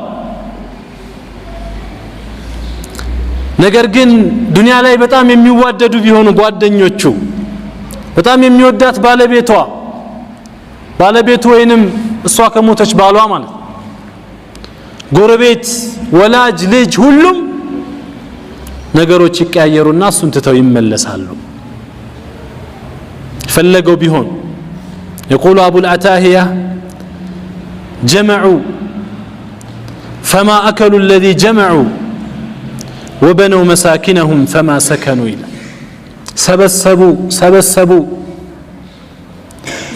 ነገር ግን ዱንያ ላይ በጣም የሚዋደዱ ቢሆኑ ጓደኞቹ በጣም የሚወዳት ባለቤቱ ወይንም እሷ ከሞተች ባሏ ማለት ጎረቤት ወላጅ ልጅ ሁሉም ነገሮች ይቀያየሩና እሱን ትተው ይመለሳሉ ፈለገው ቢሆን يقول أبو العتاهية جمعوا فما أكلوا الذي جمعوا وبنوا مساكنهم فما سكنوا إلى سبسبوا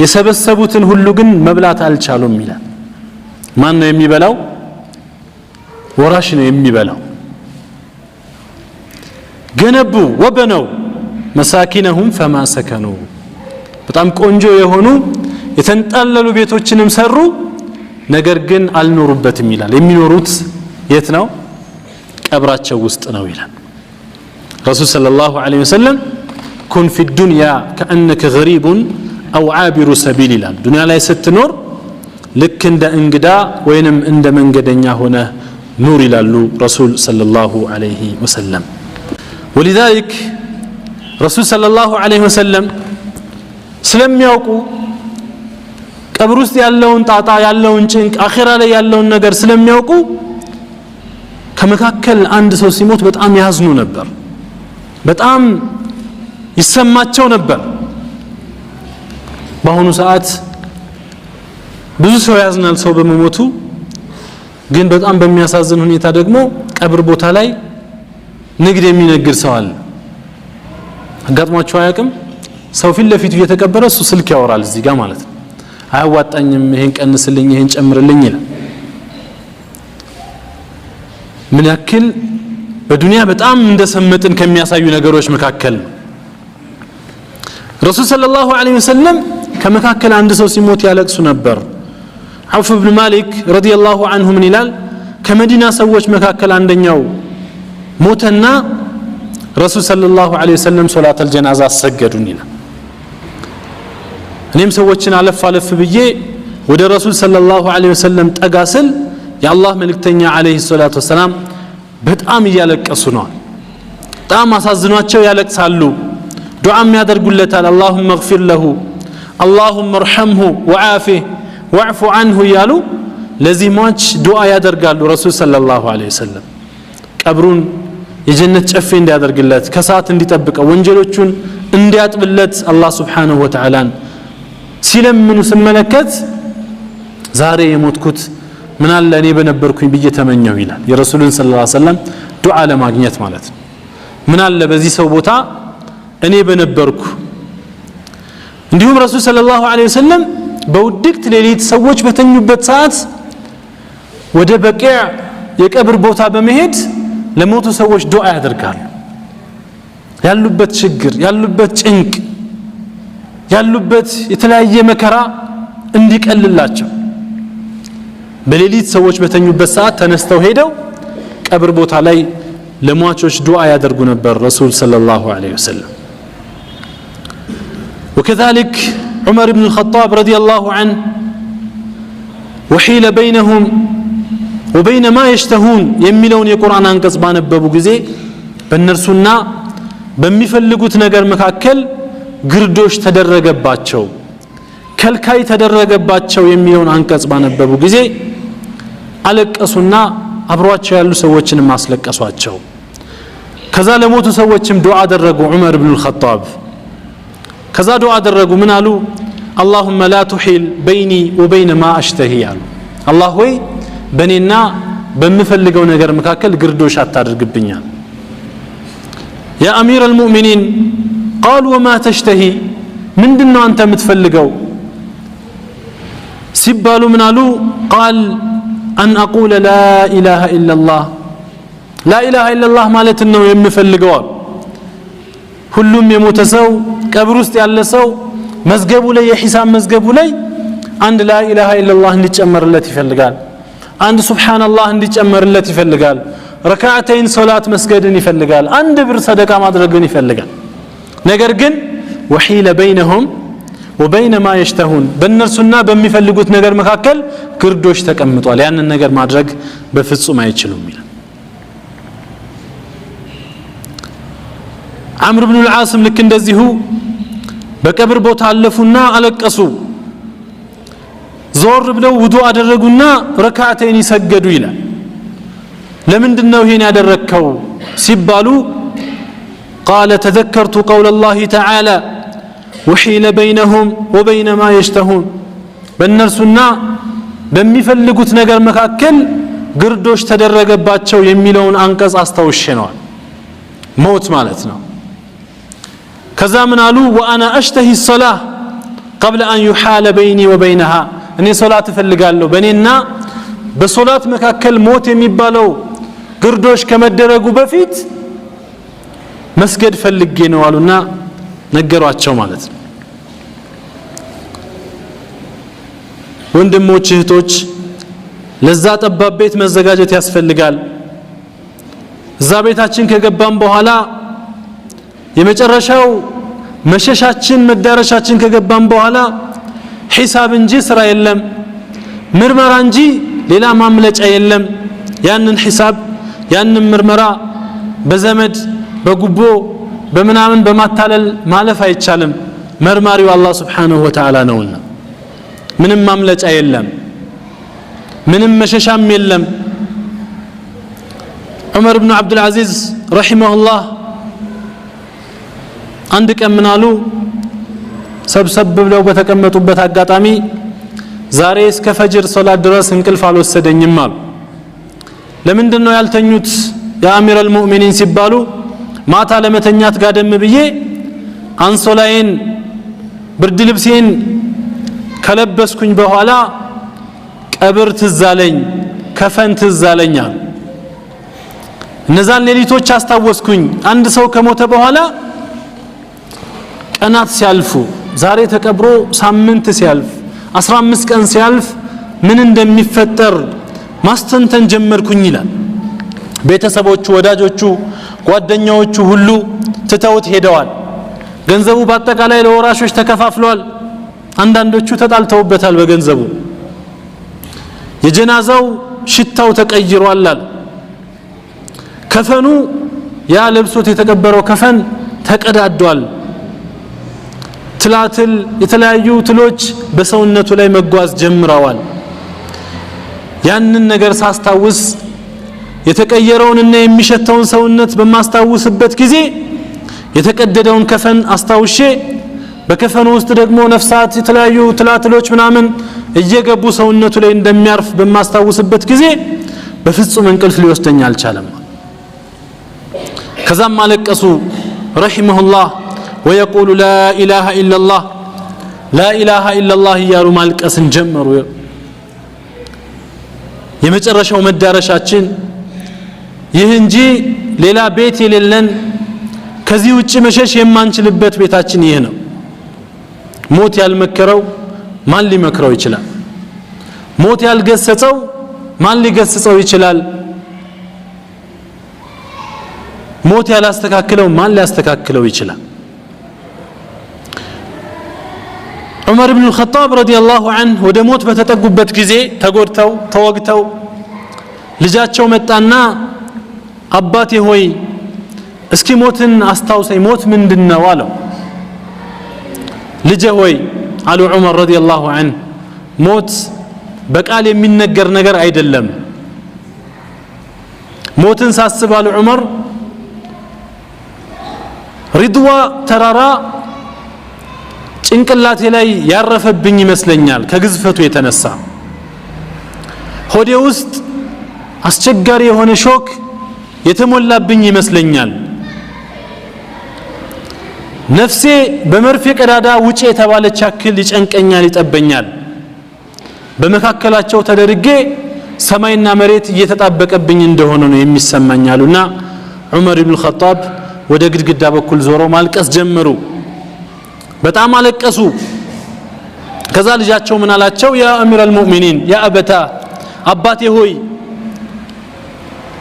የሰበሰቡትን ሁሉ ግን መብላት አልቻሉም ይላል ማን ነው የሚበላው ወራሽ ነው የሚበላው ገነቡ ወበነው መሳኪነሁም فما سكنوا በጣም ቆንጆ የሆኑ የተንጣለሉ ቤቶችንም ሰሩ ነገር ግን አልኖሩበትም ይላል የሚኖሩት የት ነው ቀብራቸው ውስጥ ነው ይላል ረሱል ሰለላሁ ዐለይሂ ወሰለም ኩን في الدنيا كأنك غريب أو عابر سبيل ይላል ዱንያ ላይ ስትኖር ልክ እንደ እንግዳ ወይንም እንደ መንገደኛ ሆነ ኑር ይላሉ ረሱል ሰለላሁ ዐለይሂ ወሰለም ولذلك ረሱል ሰለላሁ ዐለይሂ ወሰለም ስለሚያውቁ ቀብር ውስጥ ያለውን ጣጣ ያለውን ጭንቅ አኺራ ላይ ያለውን ነገር ስለሚያውቁ ከመካከል አንድ ሰው ሲሞት በጣም ያዝኑ ነበር በጣም ይሰማቸው ነበር በአሁኑ ሰዓት ብዙ ሰው ያዝናል ሰው በመሞቱ ግን በጣም በሚያሳዝን ሁኔታ ደግሞ ቀብር ቦታ ላይ ንግድ የሚነግድ ሰው አለ አጋጥሟቸው አያውቅም ሰው ፊት ለፊቱ እየተቀበረ እሱ ስልክ ያወራል እዚህ ጋር ማለት ነው አያዋጣኝም ይሄን ቀንስልኝ ይሄን ጨምርልኝ ይላል ምን ያክል በዱንያ በጣም እንደሰመጥን ከሚያሳዩ ነገሮች መካከል ረሱል ሰለላሁ ዐለይሂ ወሰለም ከመካከል አንድ ሰው ሲሞት ያለቅሱ ነበር عوف بن مالك رضي الله عنه من ይላል ከመዲና ሰዎች መካከል አንደኛው ሞተና ረሱል ሰለላሁ ዐለይሂ ወሰለም ሶላተል ጀናዛ አሰገዱን ይላል እኔም ሰዎችን አለፍ ብዬ ወደ ረሱል ሰለላሁ ዐለይሂ ወሰለም ጠጋስል የአላህ መልእክተኛ ዐለይሂ ሰላቱ ወሰላም በጣም እያለቀሱ ነው በጣም አሳዝኗቸው ያለቅሳሉ ዱዓም ያደርጉለታል اللهم اغفر له اللهم ارحمه وعافه واعف عنه ያሉ ለዚህ ሟች ዱዓ ያደርጋሉ ረሱል ሰለላሁ ዐለይሂ ወሰለም ቀብሩን የጀነት ጨፌ እንዲያደርግለት ከሳት እንዲጠብቀው ወንጀሎቹን እንዲያጥብለት አላህ Subhanahu Wa Ta'ala ሲለምኑ ስመለከት ዛሬ የሞትኩት ምን አለ እኔ በነበርኩኝ ብዬ ተመኘው ይላል የረሱልን ሰለላሁ ዐለይሂ ወሰለም ዱዓ ለማግኘት ማለት ነው ምን አለ በዚህ ሰው ቦታ እኔ በነበርኩ እንዲሁም ረሱል ሰለላሁ ዐለይሂ ወሰለም በውድቅት ሌሊት ሰዎች በተኙበት ሰዓት ወደ በቂዕ የቀብር ቦታ በመሄድ ለሞቱ ሰዎች ዱዓ ያደርጋሉ ያሉበት ችግር ያሉበት ጭንቅ ያሉበት የተለያየ መከራ እንዲቀልላቸው በሌሊት ሰዎች በተኙበት ሰዓት ተነስተው ሄደው ቀብር ቦታ ላይ ለሟቾች ዱዓ ያደርጉ ነበር ረሱል ሰለላሁ ዐለይሂ ወሰለም وكذلك عمر بن الخطاب رضي الله عنه وحيل بينهم وبين ما يشتهون የሚለውን የቁርአን አንቀጽ ባነበቡ ጊዜ በእነርሱና በሚፈልጉት ነገር መካከል ግርዶሽ ተደረገባቸው ከልካይ ተደረገባቸው የሚለውን አንቀጽ ባነበቡ ጊዜ አለቀሱና አብሯቸው ያሉ ሰዎችን ማስለቀሷቸው ከዛ ለሞቱ ሰዎችም ዱዓ አደረጉ ዑመር ኢብኑ አልኸጣብ ከዛ ዱዓ አደረጉ ምን አሉ اللهم لا تحيل بيني وبين ما اشتهي አሉ አላህ ሆይ በኔና በምፈልገው ነገር መካከል ግርዶሽ አታድርግብኛል يا امير المؤمنين قالوا وما تشتهي ምንድነው አንተ የምትፈልገው ሲባሉ ምን አሉ قال ان اقول لا اله الا الله لا اله الا الله ማለት ነው የምፈልገው ሁሉም የሞተ ሰው ቀብር ውስጥ ያለ ሰው መዝገቡ ላይ የሂሳብ መዝገቡ ላይ አንድ لا اله الا الله እንዲጨመርለት ይፈልጋል አንድ ሱብሃንአላህ እንዲጨመርለት ይፈልጋል ረካዓተይን ሶላት መስገድን ይፈልጋል አንድ ብር ሰደቃ ማድረግን ይፈልጋል ነገር ግን وحيل بينهم وبين ما يشتهون በእነርሱና በሚፈልጉት ነገር መካከል ግርዶሽ ተቀምጧል ያንን ነገር ማድረግ በፍጹም አይችሉም ይላል عمرو بن العاص ልክ እንደዚሁ በቀብር ቦታ አለፉና አለቀሱ ዞር ብለው ውዱእ አደረጉና ረካዓተይን ይሰገዱ ይላል ለምንድነው ይሄን ያደረከው ሲባሉ قال تذكرت قول الله تعالى وحيل بينهم وبين ما يشتهون በእነርሱና በሚፈልጉት ነገር መካከል ግርዶሽ ተደረገባቸው የሚለውን አንቀጽ አስተውሼ ነው ሞት ማለት ነው ከዛ ምን አሉ وانا اشتهي الصلاه قبل ان يحال بيني وبينها እኔ ሶላት እፈልጋለሁ በእኔና በሶላት መካከል ሞት የሚባለው ግርዶሽ ከመደረጉ በፊት መስገድ ፈልጌ ነው አሉና ነገሯቸው ማለት ነው ወንድሞች እህቶች ለዛ ጠባብ ቤት መዘጋጀት ያስፈልጋል እዛ ቤታችን ከገባን በኋላ የመጨረሻው መሸሻችን መዳረሻችን ከገባን በኋላ ሒሳብ እንጂ ስራ የለም ምርመራ እንጂ ሌላ ማምለጫ የለም ያንን ሒሳብ ያንን ምርመራ በዘመድ በጉቦ በመናምን በማታለል ማለፍ አይቻልም መርማሪው አላህ Subhanahu Wa Ta'ala ነውና ምንም ማምለጫ የለም ምንም መሸሻም የለም ዑመር ኢብኑ አብዱል አዚዝ ረሂመሁላህ አንድ ቀን ምን አሉ ሰብሰብ ብለው በተቀመጡበት አጋጣሚ ዛሬ እስከ ፈጅር ሶላት ድረስ እንቅልፍ አልወሰደኝም አሉ ለምንድነው ያልተኙት ያ አሚር አልሙእሚኒን ሲባሉ ማታ ለመተኛት ጋደም ብዬ አንሶላዬን ብርድ ልብሴን ከለበስኩኝ በኋላ ቀብር ትዛለኝ ከፈን ትዛለኝ አሉ እነዛን ሌሊቶች አስታወስኩኝ አንድ ሰው ከሞተ በኋላ ቀናት ሲያልፉ ዛሬ ተቀብሮ ሳምንት ሲያልፍ 15 ቀን ሲያልፍ ምን እንደሚፈጠር ማስተንተን ጀመርኩኝ ይላል ቤተሰቦቹ ወዳጆቹ ጓደኛዎቹ ሁሉ ትተውት ሄደዋል ገንዘቡ በአጠቃላይ ለወራሾች ተከፋፍሏል አንዳንዶቹ ተጣልተውበታል በገንዘቡ የጀናዛው ሽታው ተቀይሯል ከፈኑ ያ ለብሶት የተቀበረው ከፈን ተቀዳዷል ትላትል የተለያዩ ትሎች በሰውነቱ ላይ መጓዝ ጀምረዋል ያንን ነገር ሳስታውስ የተቀየረውንና የሚሸተውን ሰውነት በማስታውስበት ጊዜ የተቀደደውን ከፈን አስታውሼ በከፈኑ ውስጥ ደግሞ ነፍሳት የተለያዩ ትላትሎች ምናምን እየገቡ ሰውነቱ ላይ እንደሚያርፍ በማስታውስበት ጊዜ በፍጹም እንቅልፍ ሊወስደኝ አልቻለም ከዛም ማለቀሱ ረሂመሁላህ ويقول لا إله إلا الله لا إله إلا الله يارو مالقسن ጀመሩ የመጨረሻው መዳረሻችን ይህ እንጂ ሌላ ቤት የሌለን ከዚህ ውጪ መሸሽ የማንችልበት ቤታችን ይሄ ነው ሞት ያልመከረው ማን ሊመክረው ይችላል ሞት ያልገሰጸው ማን ሊገስጸው ይችላል ሞት ያላስተካክለው ማን ሊያስተካክለው ይችላል ዑመር ኢብኑ الخطاب رضي الله عنه ወደ ሞት በተጠጉበት ጊዜ ተጎድተው ተወግተው ልጃቸው መጣና አባቴ ሆይ እስኪ ሞትን አስታውሰኝ ሞት ምንድነው አለው ልጄ ሆይ አሉ ዑመር رضي الله عنه ሞት በቃል የሚነገር ነገር አይደለም ሞትን ሳስብ አሉ ዑመር ሪድዋ ተራራ ጭንቅላቴ ላይ ያረፈብኝ ይመስለኛል ከግዝፈቱ የተነሳ ሆዴ ውስጥ አስቸጋሪ የሆነ ሾክ የተሞላብኝ ይመስለኛል ነፍሴ በመርፌ ቀዳዳ ውጪ የተባለች ያክል ይጨንቀኛል ይጠበኛል በመካከላቸው ተደርጌ ሰማይና መሬት እየተጣበቀብኝ እንደሆነ ነው የሚሰማኛሉና ዑመር ኢብኑ الخطاب ወደ ግድግዳ በኩል ዞሮ ማልቀስ ጀመሩ በጣም አለቀሱ ከዛ ልጃቸው ምን አላቸው ያ አሚር አልሙእሚኒን ያ አበታ አባቴ ሆይ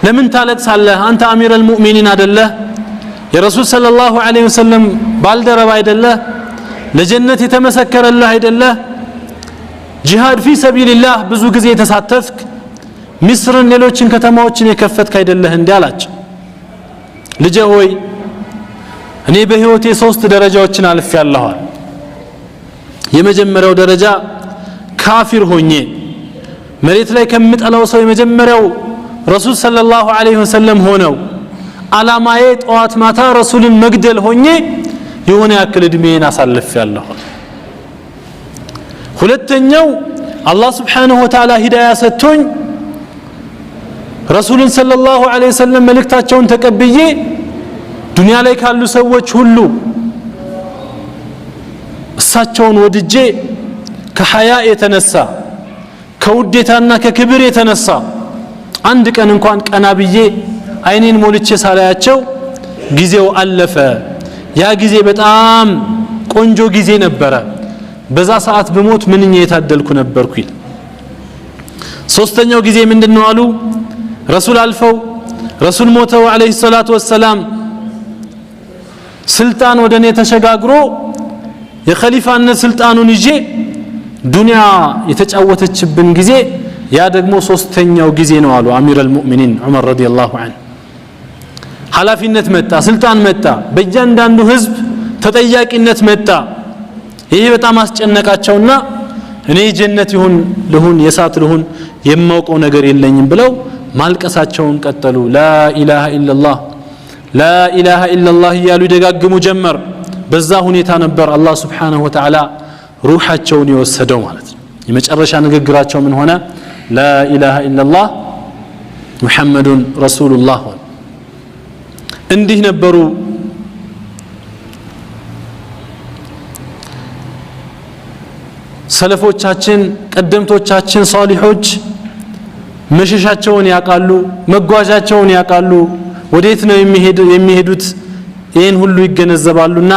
ለምን ታለቅሳለህ አንተ አሚር አልሙእሚኒን አይደለህ የረሱል ሰለላሁ ዐለይሂ ወሰለም ባልደረባ አይደለህ ለጀነት የተመሰከረልህ አይደለህ ጂሃድ ፊ ሰቢልላህ ብዙ ጊዜ ተሳተፍክ ሚስርን ሌሎችን ከተማዎችን የከፈትክ አይደለህ እንዴ አላቸው ልጄ ሆይ እኔ በህይወቴ 3 ደረጃዎችን አልፌያለሁ የመጀመሪያው ደረጃ ካፊር ሆኜ መሬት ላይ ከምጠላው ሰው የመጀመሪያው ረሱል ሰለላሁ ዐለይሂ ወሰለም ሆነው አላማዬ ጧት ማታ ረሱልን መግደል ሆኜ የሆነ ያክል እድሜን አሳልፌያለሁ ሁለተኛው አላህ Subhanahu Wa Ta'ala ሂዳያ ሰጥቶኝ ረሱልን ሰለላሁ ዐለይሂ ወሰለም መልእክታቸውን ተቀብዬ ዱንያ ላይ ካሉ ሰዎች ሁሉ እሳቸውን ወድጄ ከሐያ የተነሳ ከውዴታና ከክብር የተነሳ አንድ ቀን እንኳን ቀና ብዬ አይኔን ሞልቼ ሳላያቸው ጊዜው አለፈ ያ ጊዜ በጣም ቆንጆ ጊዜ ነበረ በዛ ሰዓት በሞት ምንኛ የታደልኩ ነበርኩ ይል ሶስተኛው ጊዜ ምንድነው አሉ ረሱል አልፈው ረሱል ሞተው አለይሂ ሰላቱ ወሰላም ስልጣን ወደኔ ተሸጋግሮ የኸሊፋነት ስልጣኑን ይዤ ዱንያ የተጫወተችብን ጊዜ ያ ደግሞ ሶስተኛው ጊዜ ነው አሉ አሚር አልሙእሚኒን ዑመር ረዲየላሁ ዐንሁ ሐላፊነት መጣ ስልጣን መጣ በእያንዳንዱ ህዝብ ተጠያቂነት መጣ ይሄ በጣም አስጨነቃቸውና እኔ ጀነት ልሁን የሳት ልሁን የማውቀው ነገር የለኝም ብለው ማልቀሳቸውን ቀጠሉ ላ ኢላሃ ኢላላህ ላ ኢላሃ ኢላላህ ያሉ ይደጋግሙ ጀመር በዛ ሁኔታ ነበር አላህ Subhanahu Wa Ta'ala ሩሃቸውን የወሰደው ማለት ነው የመጨረሻ ንግግራቸው ምን ሆነ ላ ኢላሃ ኢላላህ ሙሐመዱን ረሱሉላህ እንዲህ ነበሩ ሰለፎቻችን ቀደምቶቻችን ሷሊሖች መሸሻቸውን ያቃሉ መጓዣቸውን ያቃሉ ወዴት ነው የሚሄዱት ይሄን ሁሉ ይገነዘባሉና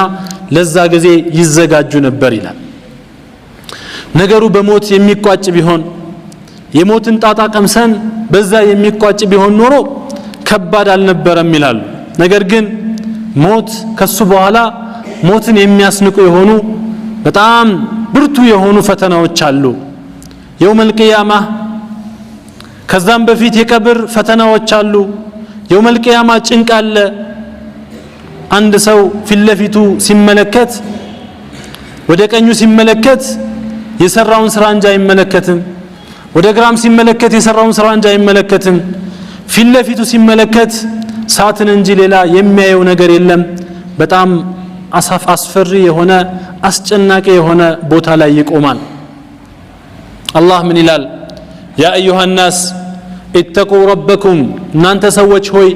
ለዛ ጊዜ ይዘጋጁ ነበር ይላል ነገሩ በሞት የሚቋጭ ቢሆን የሞትን ጣጣ ቀምሰን በዛ የሚቋጭ ቢሆን ኖሮ ከባድ አልነበረም ይላሉ ነገር ግን ሞት ከሱ በኋላ ሞትን የሚያስንቁ የሆኑ በጣም ብርቱ የሆኑ ፈተናዎች አሉ የውመል ቂያማ ከዛም በፊት የቀብር ፈተናዎች አሉ የውመል ቂያማ ጭንቅ አለ አንድ ሰው ፊትለፊቱ ሲመለከት ወደ ቀኙ ሲመለከት የሰራውን ስራ እንጂ አይመለከትም ወደ ግራም ሲመለከት የሰራውን ስራ እንጂ አይመለከትም ፊትለፊቱ ሲመለከት ሳትን እንጂ ሌላ የሚያየው ነገር የለም በጣም አስፈሪ የሆነ አስጨናቂ የሆነ ቦታ ላይ ይቆማል አላህ ምን ይላል ያ አዩሃ الناس اتقوا ربكم እናንተ ሰዎች ሆይ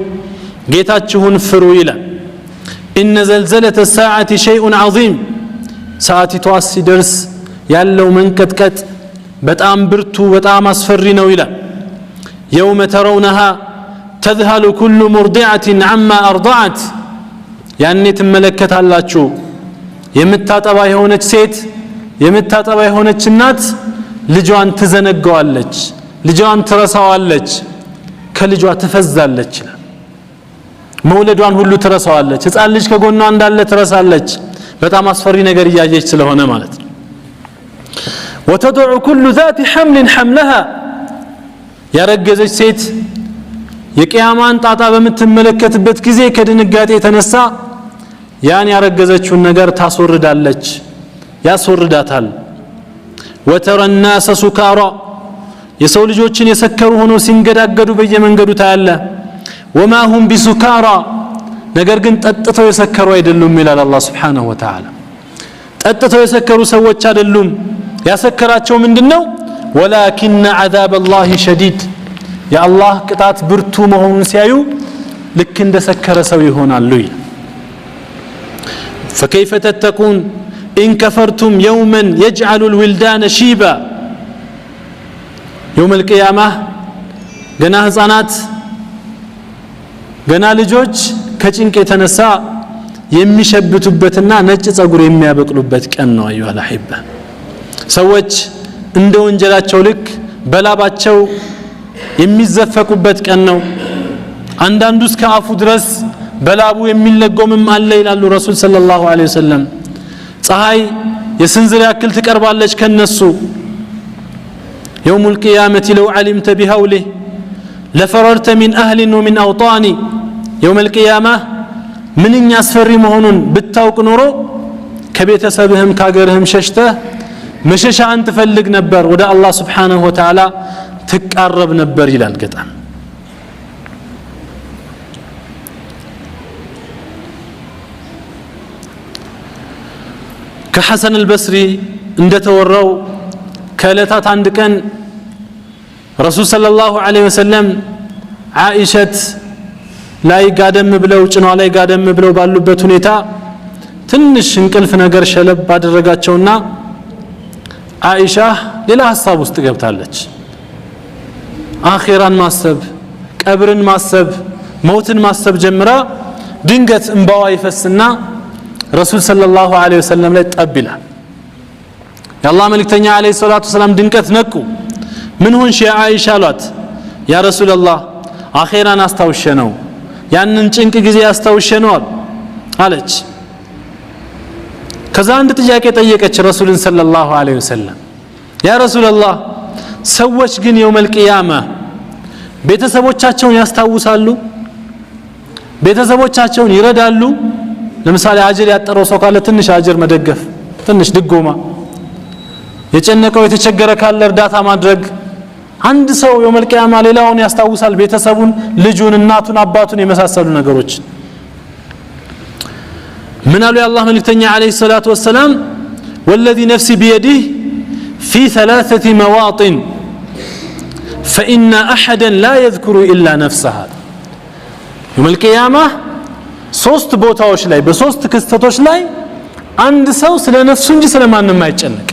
ጌታችሁን ፍሩ ይላል ان زلزله الساعه شيء عظيم ሰዓቲቷ ሲደርስ ያለው መንቀጥቀጥ በጣም ብርቱ በጣም አስፈሪ ነው ይላል يوم ترونها تذهل كل مرضعه عما ارضعت ያኔ ትመለከታላችሁ የምታጠባ የሆነች ሴት የምታጠባ የሆነች እናት ልጇን ትዘነጋዋለች ልጇን ትረሳዋለች ከልጇ ትፈዛለች መውለዷን ሁሉ ትረሳዋለች ህፃን ልጅ ከጎኗ እንዳለ ትረሳለች በጣም አስፈሪ ነገር ያያየች ስለሆነ ማለት ነው وتدع كل ذات حمل حملها ያረገዘች ሴት የቂያማን ጣጣ በምትመለከትበት ጊዜ ከድንጋጤ የተነሳ ያን ያረገዘችውን ነገር ታስወርዳለች ያስወርዳታል وترى الناس سكارى የሰው ልጆችን የሰከሩ ሆኖ ሲንገዳገዱ በየመንገዱ ታያለ وما هم بسكارى ነገር ግን ጠጥተው የሰከሩ አይደሉም ይላል አላህ Subhanahu Wa Ta'ala ጠጥተው የሰከሩ ሰዎች አይደሉም ያሰከራቸው ምንድነው ولكن عذاب الله شديد يا الله ቅጣት ብርቱ መሆኑን ሲያዩ ልክ እንደሰከረ ሰው ይሆናሉ فكيف تتقون إن كفرتم يوما يجعل الولدان شيبا يوم القيامة ገና ህፃናት ገና ልጆች ከጭንቅ የተነሳ የሚሸብቱበትና ነጭ ጸጉር የሚያበቅሉበት ቀን ነው አዩሃ አልአሂባ ሰዎች እንደ ወንጀላቸው ልክ በላባቸው የሚዘፈቁበት ቀን ነው አንዳንዱ እስከ አፉ ድረስ በላቡ የሚለጎምም አለ ይላሉ ረሱል ሰለላሁ ዐለይሂ ወሰለም ፀሐይ የስንዝር ያክል ትቀርባለች ከነሱ يوم القيامة لو علمت بهوله لفررت من أهل ومن أوطان يوم القيامة من يسفر مهون بالتوق نورو كبيتسبهم كاغرهم ششته مشش عن تفلق نبر ودا الله سبحانه وتعالى تقرب نبر إلى القدام كحسن البصري اندتوروا كالتات عندكن رسول صلى الله عليه وسلم عائشة لاي قادم بلو ጭኗ ላይ قادم بلو ባሉበት ሁኔታ ትንሽ እንቅልፍ ነገር ሸለብ ባደረጋቸውና አይሻ ሌላ ሐሳብ ውስጥ ገብታለች አኺራን ማሰብ ቀብርን ማሰብ ሞትን ማሰብ ጀምራ ድንገት እንባዋ ይፈስና ረሱል ሰለላሁ ዐለይሂ ወሰለም ላይ ጠብላ የአላህ መልእክተኛ ዐለይሂ ሰላቱ ሰላም ድንገት ነቁ ምን ሆንሽ ያ አይሻ አሏት ያ ረሱላህ አኺራን አስታውሸነው ያንን ጭንቅ ጊዜ አስታውሸነው አለች ከዛ አንድ ጥያቄ ጠየቀች ረሱልን ሰለላሁ ዐለይሂ ወሰለም ያ ረሱላህ ሰዎች ግን የውመል ቂያማ ቤተሰቦቻቸውን ያስታውሳሉ ቤተሰቦቻቸውን ይረዳሉ ለምሳሌ አጅር ያጠረው ሰው ካለ ትንሽ አጅር መደገፍ ትንሽ ድጎማ የጨነቀው የተቸገረ ካለ እርዳታ ማድረግ አንድ ሰው የውመል ቂያማ ሌላውን ያስታውሳል ቤተሰቡን ልጁን እናቱን አባቱን የመሳሰሉ ነገሮች ምን አሉ የአላህ መልእክተኛ አለይሂ ሰላቱ ወሰለም والذي نفسي بيده في 3 مواطن فإن أحدا لا يذكر إلا نفسه يوم القيامة ሶስት ቦታዎች ላይ በሶስት ክስተቶች ላይ አንድ ሰው ስለ ነፍሱ እንጂ ስለማንም አይጨነቅ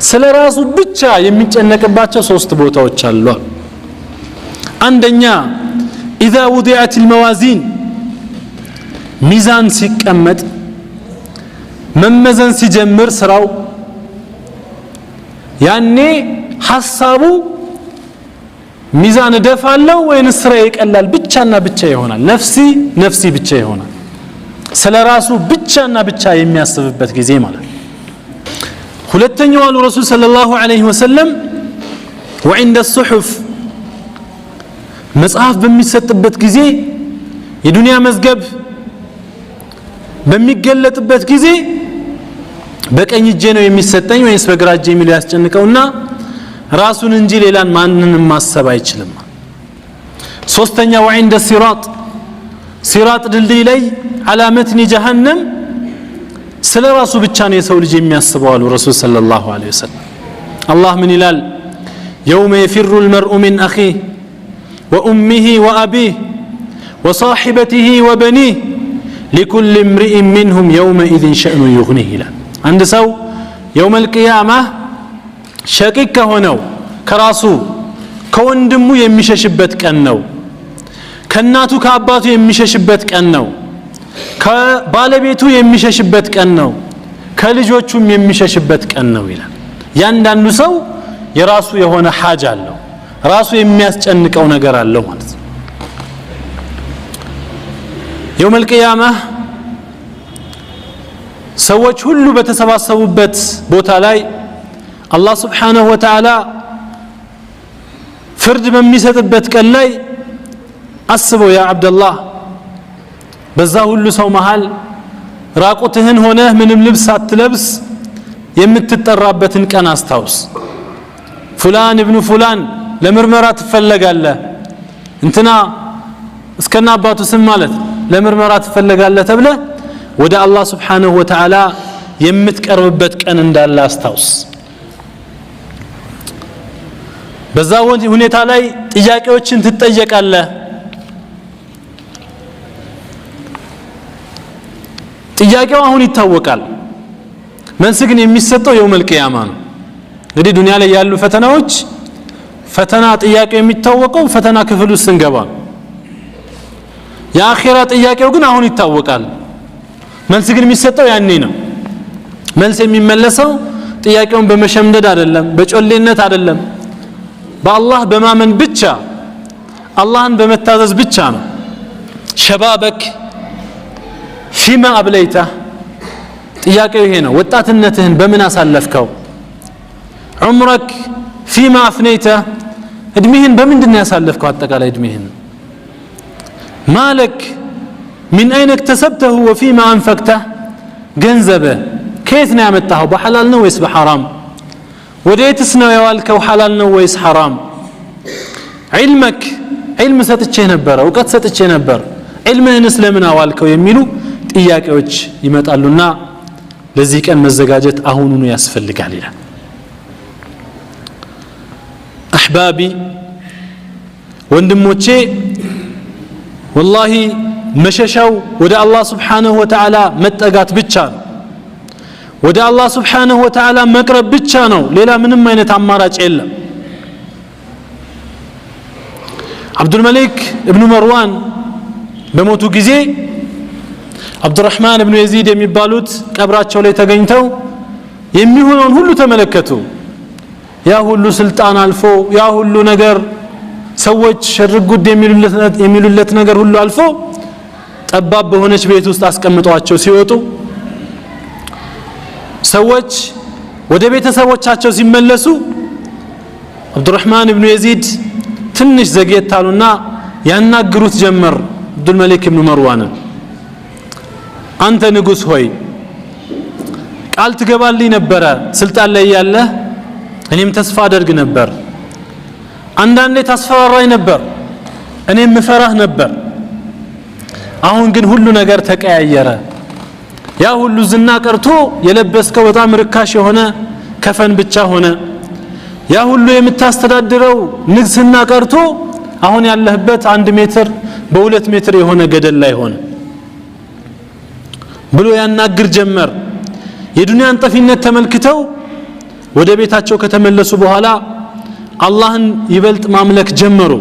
ስለ ራሱ ብቻ የሚጨነቅባቸው ሶስት ቦታዎች አሉ አንደኛ اذا وضعت الموازين ሚዛን ሲቀመጥ መመዘን ሲጀምር ስራው ያኔ ሐሳቡ ሚዛን ደፋለው ወይስ ስራ ይቀላል ብቻና ብቻ ይሆናል ነፍሲ ብቻ ይሆናል ስለራሱ ብቻና ብቻ የሚያስብበት ጊዜ ማለት ሁለተኛው አሉ ረሱል ሰለላሁ ዐለይሂ ወሰለም وعند الصحف መጽሐፍ በሚሰጥበት ጊዜ የዱንያ መዝገብ በሚገለጥበት ጊዜ በቀኝ እጄ ነው የሚሰጠኝ ወይስ በግራ እጄ የሚል ያስጨንቀውና ራሱን እንጂ ሌላን ማንንም ማሰብ አይችልም ሶስተኛ وعند ሲራጥ ድልድይ ላይ علامتني جهنم ስለ ራሱ ብቻ ነው የሰው ልጅ የሚያስበው አሉ ረሱል ሰለላሁ ዐለይሂ ወሰለም አላህ ምን ይላል يوم يفر المرء من اخيه وامه وابيه وصاحبته وبنيه لكل امرئ منهم يومئذ شأن يغنيه ይላል አንድ ሰው يوم القيامه ሸቂቅ ከሆነው ከራሱ ከወንድሙ የሚሸሽበት ቀን ነው ከናቱ ከአባቱ የሚሸሽበት ቀን ነው ከባለቤቱ የሚሸሽበት ቀን ነው ከልጆቹም የሚሸሽበት ቀን ነው ይላል ያንዳንዱ ሰው የራሱ የሆነ ሐጅ አለው ራሱ የሚያስጨንቀው ነገር አለው ማለት ነው يوم القيامه ሰዎች ሁሉ በተሰባሰቡበት ቦታ ላይ አላህ Subhanahu Wa Ta'ala ፍርድ በሚሰጥበት ቀን ላይ አስበው ያ አብደላህ በዛ ሁሉ ሰው መሃል ራቁትህን ሆነህ ምንም ልብስ አትለብስ የምትጠራበትን ቀን አስታውስ ፉላን ኢብኑ ፉላን ለምርመራ ትፈለጋለህ እንትና እስከና አባቱ ስም ማለት ለምርመራ ትፈለጋለህ ተብለ ወደ አላህ Subhanahu Wa Ta'ala የምትቀርብበት ቀን እንዳለ አስታውስ በዛው ሁኔታ ላይ ጥያቄዎችን ትጠየቃለህ ጥያቄው አሁን ይታወቃል መልስ ግን የሚሰጠው የውመል ቂያማ ነው እንግዲህ ዱንያ ላይ ያሉ ፈተናዎች ፈተና ጥያቄው የሚታወቀው ፈተና ክፍል ውስጥ እንገባ የአኺራ ጥያቄው ግን አሁን ይታወቃል መልስ ግን የሚሰጠው ያኔ ነው መልስ የሚመለሰው ጥያቄውን በመሸምደድ አይደለም በጮሌነት አይደለም በአላህ በማመን ብቻ አላህን በመታዘዝ ብቻ ነው ሸባበክ ፊማ አብለይታ ጥያቄው ይሄ ነው ወጣትነትህን በምን አሳለፍከው ዑምረክ ፊማ አፍነይታ እድሜህን በምንድን ያሳለፍከው አጠቃላይ እድሜህን ማለክ من أين اكتسبته وفيما أنفقته ገንዘብህ ከየት ነው ያመጣኸው በሐላል ነው ወይስ በሐራም ወዴትስ ነው ያዋልከው ሐላል ነው ወይስ ሐራም ዒልመክ ዒልም ሰጥቼ ነበር እውቀት ሰጥቼ ነበር ዒልምህንስ ለምን አዋልከው የሚሉ ጥያቄዎች ይመጣሉና ለዚህ ቀን መዘጋጀት አሁኑኑ ያስፈልጋል ይላል አህባቢ ወንድሞቼ والله መሸሻው ወደ አላህ Subhanahu Wa Ta'ala መጠጋት ብቻ ነው ወደ አላህ Subhanahu Wa Ta'ala መቅረብ ብቻ ነው ሌላ ምንም አይነት አማራጭ የለም አብዱል መሊክ ኢብኑ መርዋን በሞቱ ጊዜ አብዱራህማን ኢብኑ የዚድ የሚባሉት ቀብራቸው ላይ ተገኝተው የሚሆነውን ሁሉ ተመለከቱ ያ ሁሉ ስልጣን አልፎ ያ ሁሉ ነገር ሰዎች ሽርጉድ የሚሉለት ነገር ሁሉ አልፎ ጠባብ በሆነች ቤት ውስጥ አስቀምጧቸው ሲወጡ ሰዎች ወደ ቤተሰቦቻቸው ሲመለሱ አብዱራህማን ኢብኑ የዚድ ትንሽ ዘግየት አሉና ያናግሩት ጀመር አብዱል መሊክ ኢብኑ መርዋን አንተ ንጉስ ሆይ ቃል ትገባልኝ ነበር ስልጣን ላይ ያለ እኔም ተስፋ አደርግ ነበር አንዳንዴ ታስፈራራኝ ነበር እኔም መፈራህ ነበር አሁን ግን ሁሉ ነገር ተቀያየረ ያ ሁሉ ዝና ቀርቶ የለበስከው በጣም ርካሽ የሆነ ከፈን ብቻ ሆነ ያ ሁሉ የምታስተዳድረው ንግስና ቀርቶ አሁን ያለህበት 1 ሜትር በ2 ሜትር የሆነ ገደል ላይ ሆነ ብሎ ያናግር ጀመር የዱንያን ጠፊነት ተመልክተው ወደ ቤታቸው ከተመለሱ በኋላ አላህን ይበልጥ ማምለክ ጀመሩ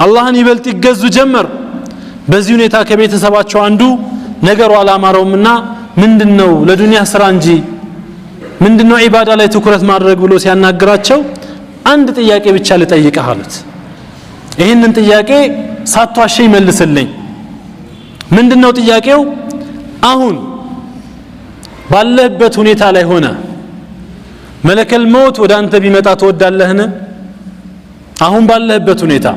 አላህን ይበልጥ ይገዙ ጀመር በዚህ ሁኔታ ከቤተሰባቸው አንዱ ነገሩ አላማረውምና ምንድነው ለዱንያ ስራ እንጂ ምንድነው ኢባዳ ላይ ትኩረት ማድረግ ብሎ ሲያናግራቸው አንድ ጥያቄ ብቻ ልጠይቅህ አሉት ይሄንን ጥያቄ ሳትዋሸኝ መልስልኝ ምንድነው ጥያቄው አሁን ባለህበት ሁኔታ ላይ ሆነ መለከል ሞት ወደ አንተ ቢመጣ ተወዳለህን አሁን ባለህበት ሁኔታ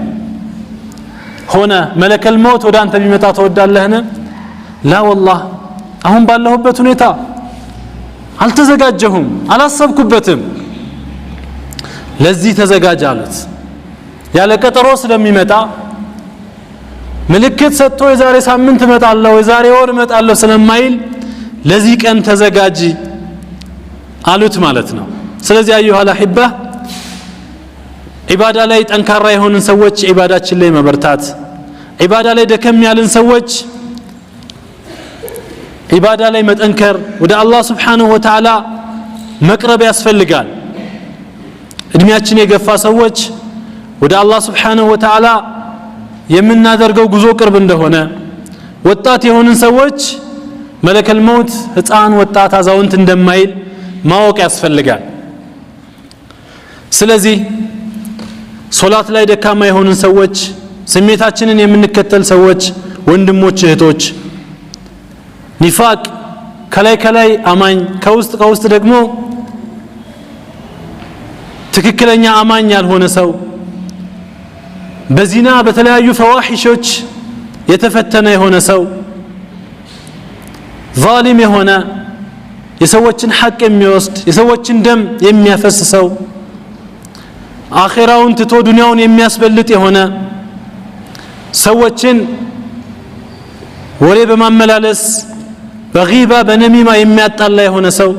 ሆነ መለከል ሞት ወደ አንተ ቢመጣ ተወዳለህን لا والله አሁን ባለሁበት ሁኔታ አልተዘጋጀሁም አላሰብኩበትም ለዚህ ተዘጋጅ አሉት ያለ ቀጠሮ ስለሚመጣ ምልክት ሰጥቶ የዛሬ ሳምንት እመጣለሁ የዛሬ ወር እመጣለሁ ስለማይል ለዚህ ቀን ተዘጋጂ አሉት ማለት ነው ስለዚህ አዩሃ አልአሕባ ኢባዳ ላይ ጠንካራ የሆኑን ሰዎች ኢባዳችን ላይ መበርታት ኢባዳ ላይ ደከም ያልን ሰዎች ኢባዳ ላይ መጠንከር ወደ አላህ Subhanahu Wa Ta'ala መቅረብ ያስፈልጋል እድሜያችን የገፋ ሰዎች ወደ አላህ Subhanahu Wa Ta'ala የምናደርገው ጉዞ ቅርብ እንደሆነ ወጣት የሆኑን ሰዎች መለከል ሞት ህፃን ወጣት አዛውንት እንደማይል ማወቅ ያስፈልጋል ስለዚህ ሶላት ላይ ደካማ የሆኑን ሰዎች ስሜታችንን የምንከተል ሰዎች ወንድሞች እህቶች ኒፋቅ ከላይ አማኝ ከውስጥ ደግሞ ትክክለኛ አማኝ ያልሆነ ሰው በዚና በተለያዩ ፈዋሂሾች የተፈተነ የሆነ ሰው ዛሊም የሆነ የሰዎችን ሐቅ የሚወስድ የሰዎችን ደም የሚያፈስ ሰው አኺራውን ትቶ ዱንያውን የሚያስበልጥ የሆነ ሰዎችን ወሬ በማመላለስ በጊባ በነሚማ የሚያጣላ የሆነ ሰው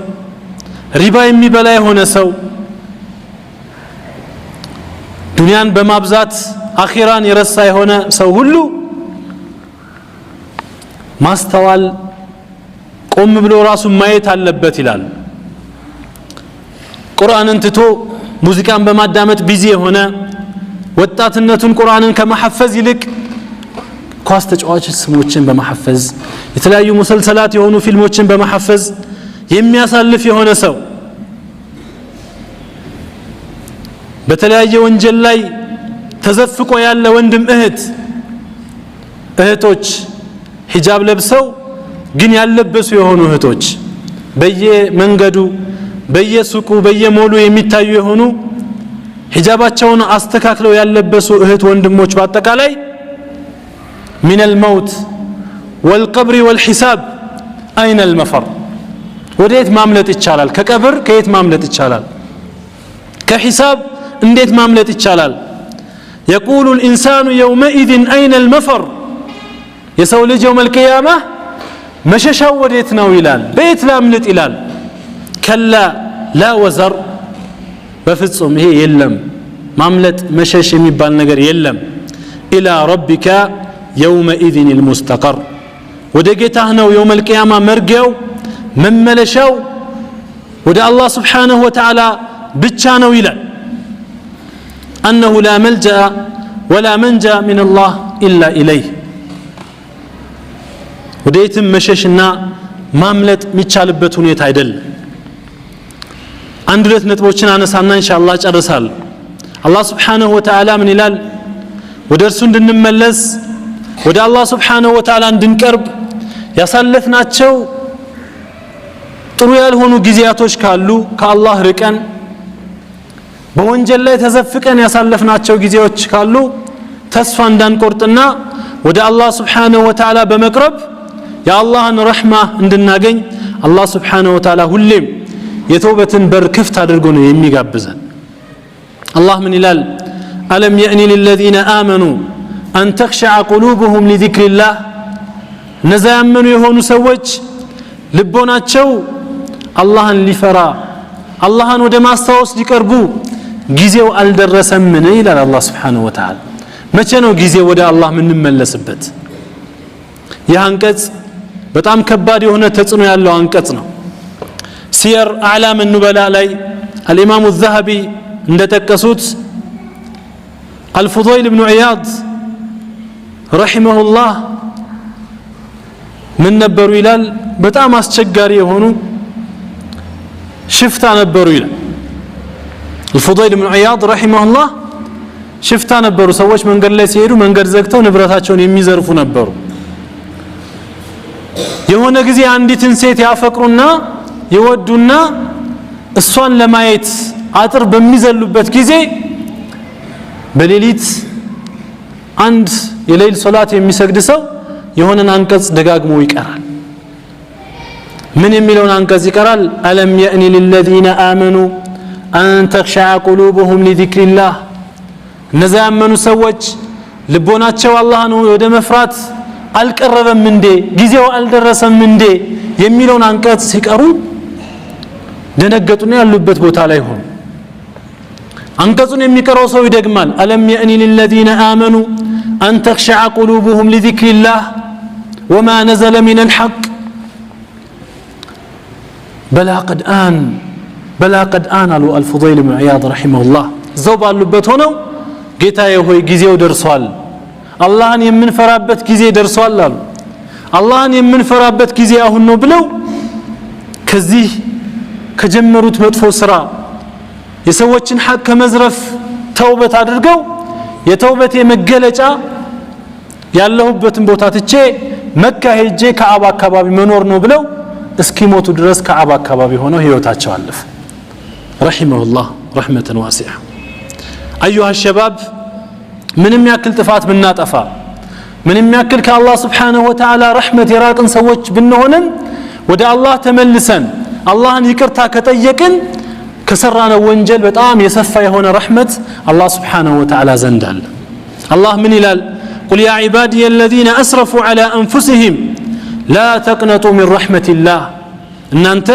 ሪባ የሚበላ የሆነ ሰው ዱንያን በማብዛት አኺራን የረሳ የሆነ ሰው ሁሉ ማስተዋል ቆም ብሎ ራሱን ማየት አለበት ይላል ቁርአንን ትቶ ሙዚቃን በማዳመጥ ቢዚ የሆነ ወጣትነቱን ቁርአንን ከመሐፈዝ ይልቅ ኳስ ተጫዋች ስሞችን በመሐፈዝ የተለያዩ ሙሰልሰላት የሆኑ ፊልሞችን በመሐፈዝ የሚያሳልፍ የሆነ ሰው በተለያየ ወንጀል ላይ ተዘፍቆ ያለ ወንድም እህቶች ሂጃብ ለብሰው ግን ያለበሱ የሆኑ እህቶች በየመንገዱ በየሱቁ በየሞሉ የሚታዩ የሆኑ ሂጃባቸውን አስተካክለው ያለበሱ እህት ወንድሞች በአጠቃላይ من الموت والقبر والحساب أين المفر وديت ماملت ይቻላል ከቀብር ከየት ማምለጥ ይቻላል ከሂሳብ እንዴት ማምለጥ ይቻላል يقول الإنسان يومئذ أين المفر የሰው ልጅ يوم القيامة መሸሻው ወዴት ነው ይላል በየት ላምልጥ ይላል كلا لا وزر በፍጹም ይሄ የለም ማምለጥ መሸሽ የሚባል ነገር የለም إلى ربك يومئذ المستقر ودقيته نو يوم القيامة مرقيو مملشو ودى الله سبحانه وتعالى بتشانو إلى أنه لا ملجأ ولا منجا من الله إلا إليه وديتم مششنا ماملت متشالبتون يتعدل عندلت نتبوشنا نسعنا إن شاء الله جرسال الله سبحانه وتعالى من إلال ودرسون دن ملس ወደ አላህ Subhanahu Wa Ta'ala እንድንቀርብ ያሳለፍናቸው ጥሩ ያልሆኑ ጊዜያቶች ካሉ ከአላህ ርቀን በወንጀል ላይ ተዘፍቀን ያሳለፍናቸው ጊዜዎች ካሉ ተስፋ እንዳንቆርጥና ወደ አላህ Subhanahu Wa Ta'ala በመቅረብ የአላህን ረህማ እንድናገኝ አላህ Subhanahu Wa Ta'ala ሁሌም የተውበትን በር ክፍት አድርጎ ነው የሚጋብዘን አላህ ምን ይላል ألم يأن للذين آمنوا أن تخشع قلوبهم لذكر الله نزا يمنوا يهونوا سوج ልቦናቸው አላህን ሊፈራ አላህን ወደ ማስተዋወስ ሊቀርቡ ጊዜው አልደረሰምን ይላል አላህ Subhanahu Wa Ta'ala መቼ ነው ጊዜው ወደ አላህ የምንመለስበት ይህ አንቀጽ በጣም ከባድ የሆነ ተጽዕኖ ያለው አንቀጽ ነው ሲየር አዕላም النبላ ላይ الامام الذهبي እንደተጠቀሱት الفضيل بن عياض رحمه الله ምን ነበሩ ይላል በጣም አስቸጋሪ የሆኑ ሽፍታ ነበሩ ይላል الفضيل بن عياض رحمه الله ሽፍታ ነበሩ ሰዎች መንገድ ላይ ሲሄዱ መንገድ ዘግተው ንብረታቸውን የሚዘርፉ ነበሩ የሆነ ጊዜ አንዲትን ሴት ያፈቅሩና ይወዱና እሷን ለማየት አጥር በሚዘሉበት ጊዜ በሌሊት አንድ የሌሊት ሶላት የሚሰግድ ሰው የሆነን አንቀጽ ደጋግሞ ይቀራል ምን የሚለውን አንቀጽ ይቀራል ألم يأن للذين آمنوا أن تخشع قلوبهم لذكر الله እነዛ ያመኑ ሰዎች ልቦናቸው አላህን ወደ መፍራት አልቀረበም እንዴ ጊዜው አልደረሰም እንዴ የሚለውን አንቀጽ ሲቀሩ ደነገጡና ያሉበት ቦታ ላይ ሆኑ አንቀጹን የሚቀራው ሰው ይደግማል ألم يأن للذين آمنوا أن تخشع قلوبهم لذكر الله وما نزل من الحق بلا قد آن الفضيل بن عياض رحمه الله زوب አሉበት ሆነው ጌታዬ ሆይ ጊዜው ደርሷል አላህን የምንፈራበት ጊዜ ደርሷል አሉ አላህን የምንፈራበት ጊዜ አሁን ነው ብለው ከዚህ ከጀመሩት መጥፎ ስራ የሰዎችን ሐቅ ከመዝረፍ ተውበት አድርገው የተውበቴ መገለጫ ያለሁበትን ቦታ ትቼ መካ ሄጄ ከአባ አካባቢ መኖር ነው ብለው እስኪሞቱ ድረስ ከአባ አካባቢ ሆነው ህይወታቸው አለፈ ረሂመሁላህ ረህመተን ዋሲዓ أيها الشباب ምንም ያክል ጥፋት ብናጠፋ ምንም ያክል ከአላህ Subhanahu Wa Ta'ala ረህመት የራቅን ሰዎች ብንሆንም ወደ አላህ ተመልሰን አላህን ይቅርታ ከጠየቅን ከሰራነው ወንጀል በጣም የሰፋ የሆነ ረህመት አላህ Subhanahu Wa Ta'ala ዘንድ አለ አላህ ምን ይላል قل يا عبادي الذين أسرفوا على أنفسهم لا تقنطوا من رحمة الله እናንተ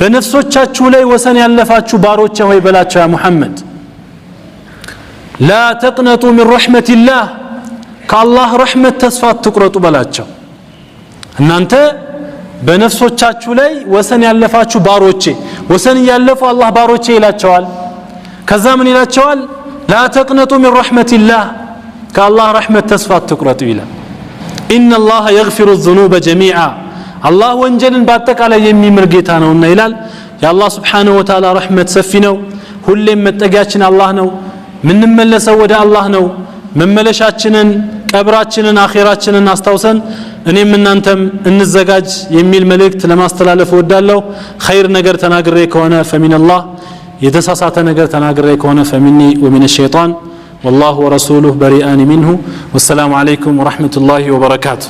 በነፍሶቻችሁ ላይ ወሰን ያለፋችሁ ባሮቼ ሆይ በላቸው ያ ሙሐመድ لا تقنطوا من رحمة الله كالله رحمة تسفات تقرطوا بلاچو እናንተ በነፍሶቻችሁ ላይ ወሰን ያለፋችሁ ባሮቼ ወሰን ያለፉ አላህ ባሮቼ ይላቸዋል ከዛ ምን ይላቸዋል لا تقنطوا من رحمة الله كالله رحمة تسفات تقرطوا ይላል إن الله يغفر الذنوب جميعا الله ወንጀልን በአጠቃላይ የሚምር ጌታ ነውና ይላል የአላህ Subhanahu Wa Ta'ala ረህመት ሰፊ ነው ሁሌም መጠጊያችን አላህ ነው ምንመለሰው ወደ አላህ ነው መመለሻችንን ቀብራችንን አኺራችንን አስተውሰን እኔም እናንተም እንዘጋጅ የሚል መልእክት ለማስተላለፍ ወዳለው ኸይር ነገር ተናግሬ ከሆነ فمن الله የተሳሳተ ነገር ተናግሬ ከሆነ فمني ومن الشيطان والله ورسوله بريئان منه والسلام عليكم ورحمة الله وبركاته